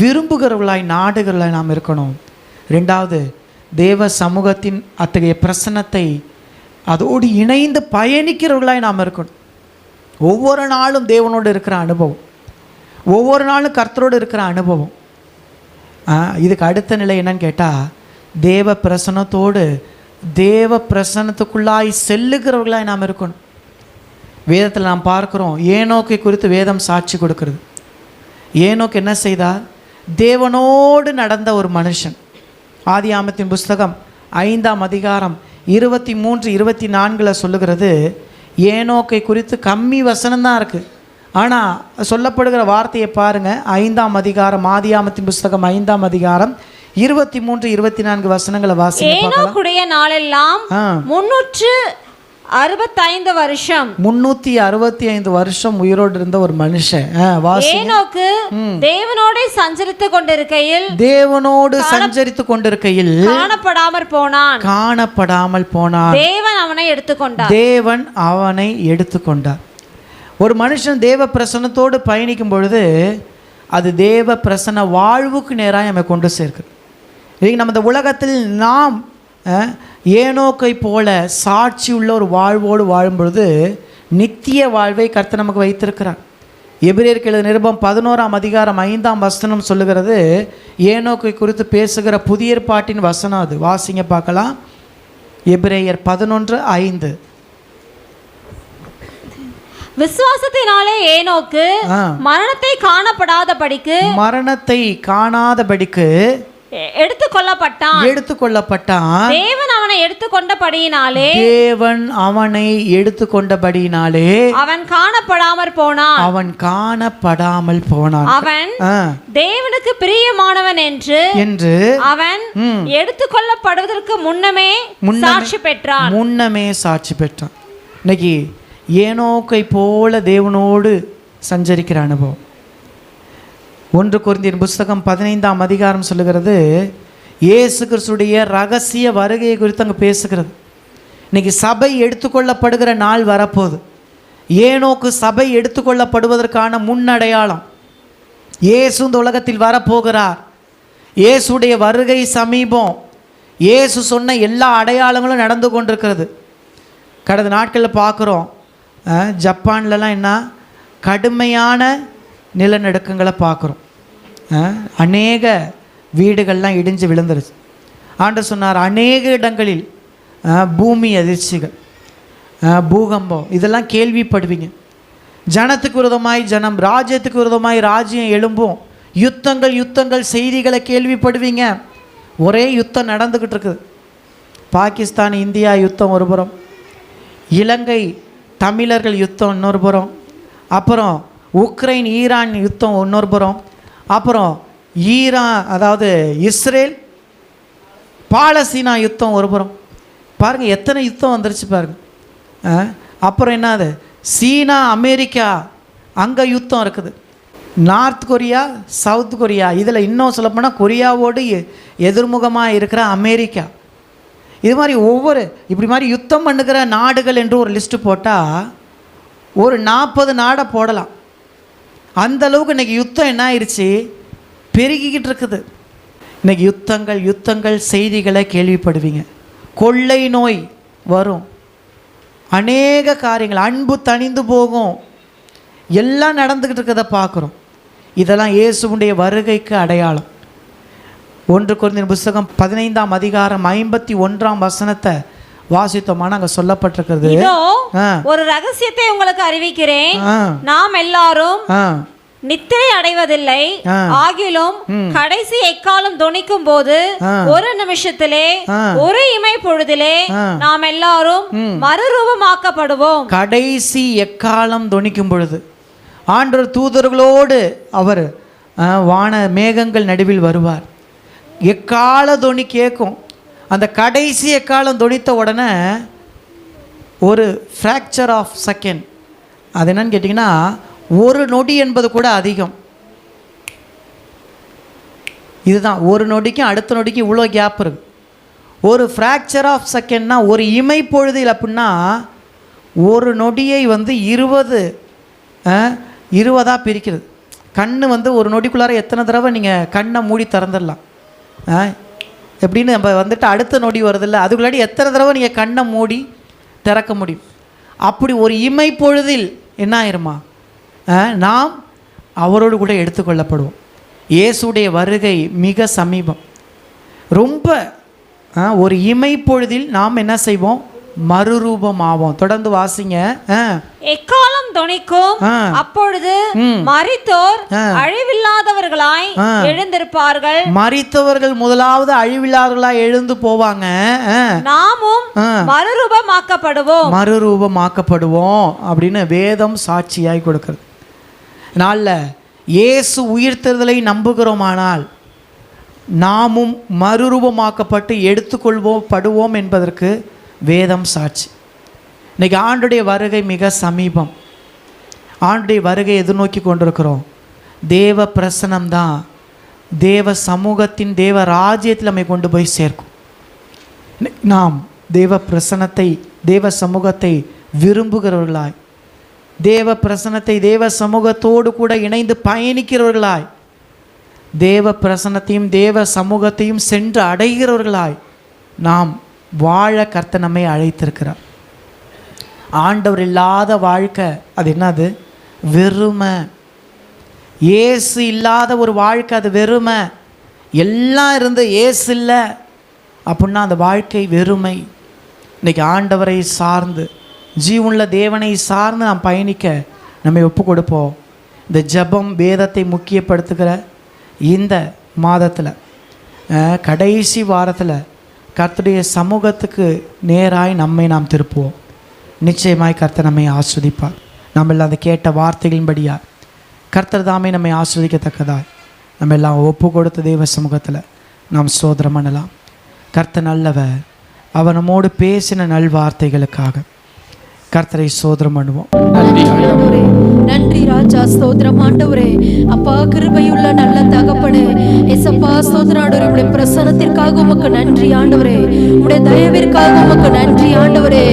விரும்புகிறவர்களாய் நாடுகிறவர்களாய் நாம் இருக்கணும். 2வது, தேவ சமூகத்தின் அத்தகைய பிரசன்னத்தை அதோடு இணைந்து பயணிக்கிறவர்களாய் நாம் இருக்கணும். ஒவ்வொரு நாளும் தேவனோடு இருக்கிற அனுபவம், ஒவ்வொரு நாளும் கர்த்தரோடு இருக்கிற அனுபவம். இதுக்கு அடுத்த நிலை என்னன்னு கேட்டால், தேவ பிரசன்னத்தோடு தேவ பிரசன்னத்துக்குள்ளாய் செல்லுகிறவர்களாய் நாம் இருக்கணும். வேதத்தில் நாம் பார்க்குறோம், ஏனோக்கை குறித்து வேதம் சாட்சி கொடுக்கிறது. ஏனோக்கு என்ன செய்தார், தேவனோடு நடந்த ஒரு மனுஷன். ஆதியாகமத்தின் புஸ்தகம் 5ஆம் அதிகாரம் 23, 24 சொல்லுகிறது. ஏனோக்கை குறித்து கம்மி வசனம்தான் இருக்குது, ஆனால் சொல்லப்படுகிற வார்த்தையை பாருங்கள். 5ஆம் அதிகாரம், ஆதியாகமத்தின் புஸ்தகம் 5ஆம் அதிகாரம் 23, 24 வசனங்களை வாசிங்க. ஏனோக்குடைய நாளெல்லாம் 365 வருஷம் 365 வருஷம் உயிரோடு இருந்த ஒரு மனுஷன். ஏனோக்கு தேவனோடு சஞ்சரித்துக் கொண்டிருக்கையில் காணப்படாமல் போனான். தேவன் அவனை எடுத்துக்கொண்டார். ஒரு மனுஷன் தேவ பிரசன்னத்தோடு பயணிக்கும் பொழுது அது தேவ பிரசன்ன வாழ்வுக்கு நேராக நம்மை கொண்டு சேர்க்குது. இன்னைக்கு நம்ம இந்த உலகத்தில் நாம் ஏனோக்கை போல சாட்சி உள்ள ஒரு வாழ்வோடு வாழும்பொழுது நித்திய வாழ்வை கர்த்தர் நமக்கு வைத்திருக்கிறார். எபிரேயருக்கு எழுதின நிருபம் 11ஆம் அதிகாரம் 5ஆம் வசனம் சொல்லுகிறது. ஏனோக்கை குறித்து பேசுகிற புதிய ஏற்பாட்டின் வசனம் அது. வாசிங்க பார்க்கலாம். எபிரேயர் 11:5. விசுவாசத்தினாலே ஏனோக்கு மரணத்தை காணாதபடிக்கு எடுத்துக்கொள்ளப்பட்டான். தேவன் அவனை எடுத்துக்கொண்டபடியினாலே அவன் காணப்படாமல் போனான். அவன் தேவனுக்கு பிரியமானவன் என்று அவன் எடுத்துக்கொள்ளப்படுவதற்கு முன்னமே சாட்சி பெற்றான். இன்னைக்கு ஏனோக்கை போல தேவனோடு சஞ்சரிக்கிற அனுபவம். 1 கொரிந்தியர் புஸ்தகம் 15ஆம் அதிகாரம் சொல்லுகிறது, இயேசு கிறிஸ்துடைய ரகசிய வருகையை குறித்து அங்கே பேசுகிறது. இன்றைக்கி சபை எடுத்துக்கொள்ளப்படுகிற நாள் வரப்போகுது. ஏனோக்கு சபை எடுத்துக்கொள்ளப்படுவதற்கான முன்னடையாளம். இயேசு இந்த உலகத்தில் வரப்போகிறார். இயேசுடைய வருகை சமீபம். இயேசு சொன்ன எல்லா அடையாளங்களும் நடந்து கொண்டிருக்கிறது. கடந்த நாட்களில் பார்க்குறோம், ஜப்பான்லலாம் என்ன கடுமையான நிலநடுக்கங்களை பார்க்குறோம். அநேக வீடுகள்லாம் இடிஞ்சு விழுந்துருச்சு. ஆண்டவர் சொன்னார், அநேக இடங்களில் பூமி அதிர்ச்சிகள், பூகம்பம் இதெல்லாம் கேள்விப்படுவீங்க. ஜனத்துக்கு விரோதமாய் ஜனம், ராஜ்யத்துக்கு விரோதமாய் ராஜ்யம் எழும்பும். யுத்தங்கள் செய்திகளை கேள்விப்படுவீங்க. ஒரே யுத்தம் நடந்துக்கிட்டு இருக்குது. பாகிஸ்தான் இந்தியா யுத்தம் ஒருபுறம், இலங்கை தமிழர்கள் யுத்தம் இன்னொரு புறம், அப்புறம் உக்ரைன் ஈரான் யுத்தம் இன்னொரு புறம், அப்புறம் அதாவது இஸ்ரேல் பாலஸ்தீனா யுத்தம் ஒரு புறம். பாருங்கள் எத்தனை யுத்தம் வந்துருச்சு பாருங்கள். அப்புறம் என்னது, சீனா அமெரிக்கா அங்கே யுத்தம் இருக்குது. நார்த் கொரியா சவுத் கொரியா, இதில் இன்னும் சொல்லப்போனால் கொரியாவோடு எதிர்முகமாக இருக்கிற அமெரிக்கா. இது மாதிரி இப்படி மாதிரி யுத்தம் பண்ணுகிற நாடுகள் என்று ஒரு லிஸ்ட்டு போட்டால் ஒரு 40 நாடை போடலாம். அந்தளவுக்கு இன்றைக்கி யுத்தம் என்ன ஆயிடுச்சு, பெருகிக்கிட்டு இருக்குது. இன்றைக்கி யுத்தங்கள் செய்திகளை கேள்விப்படுவீங்க. கொள்ளை நோய் வரும், அநேக காரியங்கள், அன்பு தணிந்து போகும், எல்லாம் நடந்துக்கிட்டு இருக்கிறத பார்க்குறோம். இதெல்லாம் இயேசுவுடைய வருகைக்கு அடையாளம். 1 கொரிந்தியர் புத்தகம் 15ஆம் அதிகாரம் 51ஆம் வசனத்தை வாசித்தோமான அங்கே சொல்லப்பட்டிருக்கிறது. ஒரு ரகசியத்தை உங்களுக்கு அறிவிக்கிறேன், நாம் எல்லாரும் நித்திரை அடைவதில்லை, ஆகிலும் கடைசி எக்காலம் தொனிக்கும் போது ஒரு நிமிஷத்திலே ஒரு இமை பொழுதிலே நாம் எல்லாரும் மறுரூபமாக்கப்படுவோம். கடைசி எக்காலம் தொனிக்கும் பொழுது ஆண்டவர் தூதர்களோடு அவர் வான மேகங்கள் நடுவில் வருவார். எக்கால தொனி கேட்கும். அந்த கடைசி எக்காலம் தொனித்த உடனே ஒரு ஃப்ராக்சர் ஆஃப் செகண்ட், அது என்னன்னு கேட்டிங்கன்னா ஒரு நொடி என்பது கூட அதிகம். இதுதான், ஒரு நொடிக்கும் அடுத்த நொடிக்கும் இவ்வளோ கேப் இருக்குது. ஒரு ஃப்ராக்சர் ஆஃப் செகண்ட்னா ஒரு இமை பொழுதில் அப்படின்னா ஒரு நொடியை 20 பிரிக்கிறது. கண் ஒரு நொடிக்குள்ளார எத்தனை தடவை நீங்கள் கண்ணை மூடி திறந்துடலாம். எப்படின்னு நம்ம அடுத்த நொடி வருதில்ல, அதுக்குள்ளாடி எத்தனை தடவை நீங்கள் கண்ணை மூடி திறக்க முடியும். அப்படி ஒரு இமை பொழுதில் என்ன ஆயிருமா, நாம் அவரோடு கூட எடுத்துக்கொள்ளப்படுவோம். இயேசுடைய வருகை மிக சமீபம். ரொம்ப ஒரு இமை பொழுதில் நாம் என்ன செய்வோம், மறுரூபம் ஆவோம். தொடர்ந்து வாசிங்க. எக்காலம் தொனிக்கும், அப்பொழுது மரித்தோர் அழிவில்லாதவர்களாய் எழுந்திருப்பார்கள். மரித்தவர்கள் முதலாவது அழிவில்லாதவர்களாய் எழுந்து போவாங்க. நாமும் மறுரூபமாக்கப்படுவோம் அப்படின்னு வேதம் சாட்சியாய் கொடுக்கிறது. நாளில் இயேசு உயிர்த்தெழுதலை நம்புகிறோமானால் நாமும் மறுரூபமாக்கப்பட்டு எடுத்துக்கொள்வோம் என்பதற்கு வேதம் சாட்சி. இன்றைக்கி ஆண்டுடைய வருகை மிக சமீபம். ஆண்டுடைய வருகை எதிர்நோக்கி கொண்டிருக்கிறோம். தேவ பிரசனம்தான் தேவ சமூகத்தின் தேவ ராஜ்யத்தில் நம்மை கொண்டு போய் சேர்க்கும். நாம் தேவ பிரசனத்தை தேவ சமூகத்தை விரும்புகிறவர்களாய், தேவ பிரசனத்தை தேவ சமூகத்தோடு கூட இணைந்து பயணிக்கிறவர்களாய், தேவ பிரசனத்தையும் தேவ சமூகத்தையும் சென்று அடைகிறவர்களாய் நாம் வாழ கர்த்தர் நம்மை அழைத்திருக்கிறார். ஆண்டவர் இல்லாத வாழ்க்கை அது என்னது, வெறுமை. இயேசு இல்லாத ஒரு வாழ்க்கை அது வெறுமை. எல்லாம் இருந்து இயேசு இல்லை அப்படின்னா அந்த வாழ்க்கை வெறுமை. இன்றைக்கி ஆண்டவரை சார்ந்து ஜீவனுள்ள தேவனை சார்ந்து நாம் பயணிக்க நம்மை ஒப்பு கொடுப்போம். இந்த ஜெபம் வேதத்தை முக்கியப்படுத்துகிற இந்த மாதத்தில் கடைசி வாரத்தில் கர்த்தருடைய சமூகத்துக்கு நேராய் நம்மை நாம் திருப்புவோம். நிச்சயமாய் கர்த்தர் நம்மை ஆஸ்வதிப்பார். நம்ம எல்லாம் அந்த கேட்ட வார்த்தைகளின்படியா கர்த்தர் தாமே நம்மை ஆஸ்வதிக்கத்தக்கதாய் நம்ம எல்லாம் ஒப்பு கொடுத்த தேவ சமூகத்தில் நாம் ஸ்தோத்திரம் பண்ணலாம். கர்த்தர் நல்லவர். அவர் நம்மோடு பேசின நல்வார்த்தைகளுக்காக கர்த்தரை ஸ்தோத்திரம் பண்ணுவோம். நன்றி ராஜா, ஸ்தோத்திரம் ஆண்டவரே. அப்பா கிருபையுள்ள நல்ல தகப்பனே, ஏசப்பா ஸ்தோத்திரம் ஆண்டவரே. உம்முடைய பிரசன்னத்திற்காக உமக்கு நன்றி ஆண்டவரே. உம்முடைய தயவிற்காக உமக்கு நன்றி ஆண்டவரே.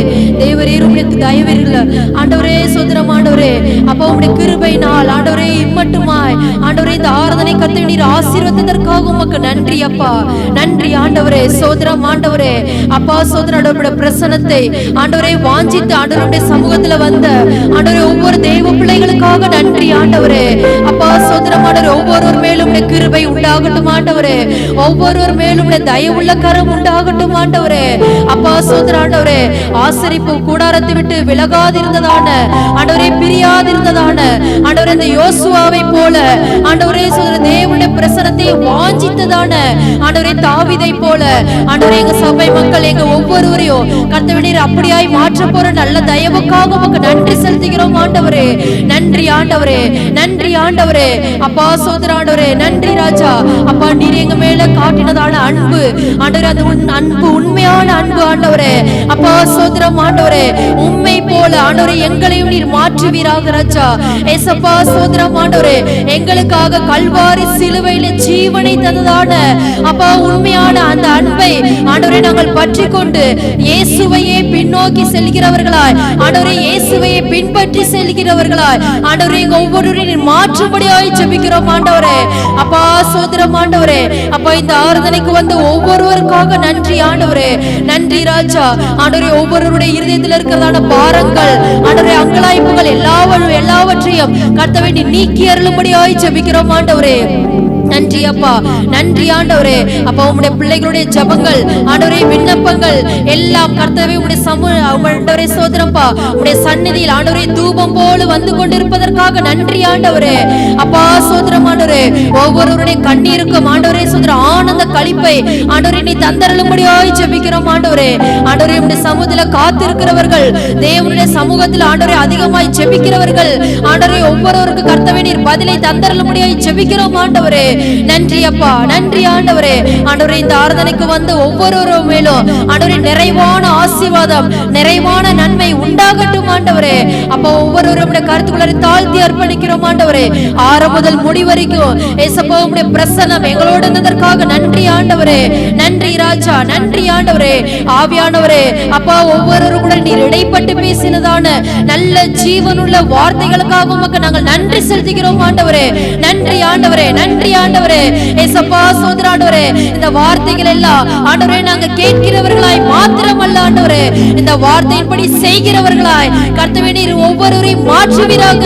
தேவரீர் உம்முடைய தயவிற்குள்ள ஆண்டவரே ஸ்தோத்திரம் ஆண்டவரே. அப்பா உம்முடைய கிருபையினால் ஆண்டவரே இம்மட்டுமாய் ஆண்டவரே இந்த ஆராதனை கர்த்தர் நீர் ஆசீர்வதித்ததற்காக உமக்கு நன்றி அப்பா. நன்றி ஆண்டவரே, ஸ்தோத்திரம் ஆண்டவரே. அப்பா ஸ்தோத்திரம் ஆண்டவரே. பிரசன்னத்தை ஆண்டவரே வாஞ்சித்து ஆண்டவருடைய சமூகத்துல வந்த ஆண்டவரே ஒவ்வொரு தேவ பிள்ளைகளுக்காக நன்றி ஆண்டவரே. அப்பா ஸ்தோத்திரம் ஆண்டவரே. ஒவ்வொருவர் மேலும் கிருபை உண்டாகட்டும் ஆண்டவரே. ஒவ்வொருவர் மேலும் தயவுள்ள கரம் உண்டாகட்டும் ஆண்டவரே. ஆண்டவரே. அப்பா ஸ்தோத்திரம் ஆண்டவரே. ஆசரிப்பு கூடாரத்தை விட்டு விலகாதிருந்ததான ஆண்டவரே, பிரியாதிருந்ததான ஆண்டவரே, இந்த யோசுவாவை போல ஆண்டவரே தேவனுடைய பிரசன்னத்தை வாஞ்சித்ததான ஆண்டவரே, தாவீதை போல ஆண்டவரே, எங்க சபை மக்கள் எங்க ஒவ்வொருவரையும் கர்த்தவே நீர் அப்படியாய் மாற்ற போற நல்ல தயவுக்காக உமக்கு நன்றி செலுத்துகிறோம் ஆண்டவரே. நன்றி ஆண்டவரே, நன்றி ஆண்டவரே. அப்பா ஸ்தோத்திரம் ஆண்டவரே. நன்றி ராஜா. அப்பா நீர் எங்க மேல காட்டினதான அன்பு ஆண்டவரே, அந்த அன்பு உண்மையான அன்பு ஆண்டவரே. அப்பா ஸ்தோத்திரம் ஆண்டவரே. உண்மை போல ஆண்டவரே எங்களையும் நீர் மாற்றுவீராக ராஜா. ஏசப்பா ஸ்தோத்திரம் ஆண்டவரே. எங்களுக்காக கல்வாரி சிலுவையில ஜீவனை தந்ததான அப்பா உண்மையான அந்த அன்பை ஆண்டவரே நாங்கள் பற்றி கொண்டு இயேசுவையே பின்னோக்கி செல்கிறவர்களாய் ஆண்டவரே, இயேசுவையே பின்பற்றி செல்கிறவர்களாய் ஆண்டவரே எங்க ஒவ்வொருவரையும் மாற்றும்படியாய் ஜெபிக்கிறோம் ஆண்டவரே. அப்பா ஸ்தோத்திரம் ஆண்டவரே. அப்பா இந்த ஆராதனைக்கு வந்த ஒவ்வொருவருக்காக நன்றி ஆண்டவரே. நன்றி ராஜா. ஆண்டவரே ஒவ்வொருவருடைய இருதயத்தில் இருக்கிறதான பாரங்கள் ஆண்டவரே, அங்கலாய்ப்புகள் எல்லாவற்றையும் கர்த்தவே நீ நீக்கி அருளும்படியாய் ஜெபிக்கிறோம் ஆண்டவரே. நன்றி அப்பா, நன்றி ஆண்டவரே. அப்பா உம்முடைய பிள்ளைகளுடைய ஜெபங்கள் ஆண்டவரே, விண்ணப்பங்கள் எல்லாம் கர்த்தவே உம்முடைய ஆண்டவரே ஸ்தோத்திரம்ப்பா, உம்முடைய சந்நிதியில் ஆண்டவரே தூபம் போல வந்து கொண்டிருப்பதற்காக நன்றி ஆண்டவரே. அப்பா ஸ்தோத்திரம் ஆண்டவரே. ஒவ்வொருவருடைய கண்ணீருக்கும் ஆண்டவரே ஸ்தோத்திரம் ஆனந்த களிப்பை ஆண்டவரே நீ தந்தருளும்படியாய் ஜெபிக்கிறோம் ஆண்டவரே. ஆண்டவரே உம்முடைய சமூகத்துல காத்திருக்கிறவர்கள், தேவனுடைய சமூகத்தில் ஆண்டவரே அதிகமாய் ஜெபிக்கிறவர்கள் ஆண்டவரே, ஒவ்வொருவருக்கு கர்த்தவே நீர் பதிலை தந்தருளும்படியாய் ஜெபிக்கிறோம் ஆண்டவரே. நன்றி அப்பா, நன்றி ஆண்டவரே. ஆண்டவரே இந்த ஆராதனைக்கு வந்து ஒவ்வொரு மேலும் ஆண்டவரே நிறைவான ஆசீர்வாதம், நிறைவான நன்மை உண்டாகட்டும் ஆண்டவரே. அப்பா ஒவ்வொருவருடைய கருத்துக்களை தாழ்த்தி அர்ப்பணிக்கிறோம் ஆண்டவரே. ஆரம்பம் முதல் முடி வரைக்கும் ஏசப்பா உம்முடைய பிரசன்னம் எங்களோடு இருந்ததற்காக நன்றி ஆண்டவரே. நன்றி ராஜா, நன்றி ஆண்டவரே. ஆவியானவரே அப்பா ஒவ்வொருவரும் கூட நீர் இடைப்பட்டு பேசினதான நல்ல ஜீவனுள்ள வார்த்தைகளுக்காக உமக்கு நாங்கள் நன்றி செலுத்துகிறோம் ஆண்டவரே. நன்றி ஆண்டவரே, நன்றி ஆண்டவரே. ஏசப்பா ஸ்தோத்திரம் ஆண்டவரே. இந்த வார்த்தைகள் எல்லாம் ஆண்டவரே நாங்க கேட்கிறவர்களாய் மாத்திரமல்ல ஆண்டவரே, இந்த வார்த்தையின்படி செய்கிறவர்களாய் கர்த்தவே நீர் ஒவ்வொருவரையும் மாற்றுவீராக.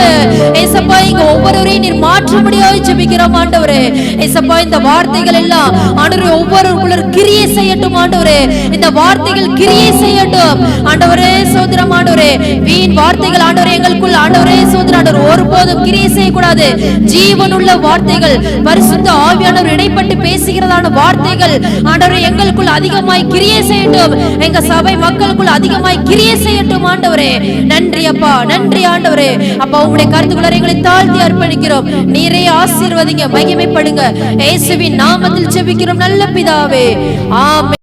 ஏசப்பா இங்க ஒவ்வொருவரையும் நீர் மாற்றும்படியாய் ஜெபிக்கிறோம் ஆண்டவரே. ஏசப்பா இந்த வார்த்தைகள் எல்லாம் ஆண்டவரே ஒவ்வொருவருக்குள்ள கிரியை செய்யட்டும் ஆண்டவரே. இந்த வார்த்தைகள் கிரியை செய்யட்டும் ஆண்டவரே ஸ்தோத்திரம் ஆண்டவரே. வீண் வார்த்தைகள் ஆண்டவரே எங்களுக்குள்ள ஆண்டவரே ஸ்தோத்திரம் ஆண்டவரே ஒருபோதும் கிரியை செய்யக்கூடாது. ஜீவனுள்ள வார்த்தைகள், பரிசுத்த ஆவியானவர் இடைப்பட்டு பேசுகிறதான வார்த்தைகள் ஆண்டவரே எங்களுக்குள் அதிகமாய் கிரியை செய்யட்டும். எங்க சபை மக்களுக்குள் அதிகமாய் கிரியை செய்யட்டும் ஆண்டவரே. நன்றி அப்பா, நன்றி ஆண்டவரே. அப்பா உம்முடைய கருத்துக்களை எங்களை தாழ்த்தி அர்ப்பணிக்கிறோம். நீரே ஆசீர்வதிங்க, மகிமைப்படுங்க. இயேசுவின் நாமத்தில் ஜெபிக்கிறோம் நல்ல பிதாவே, ஆமென்.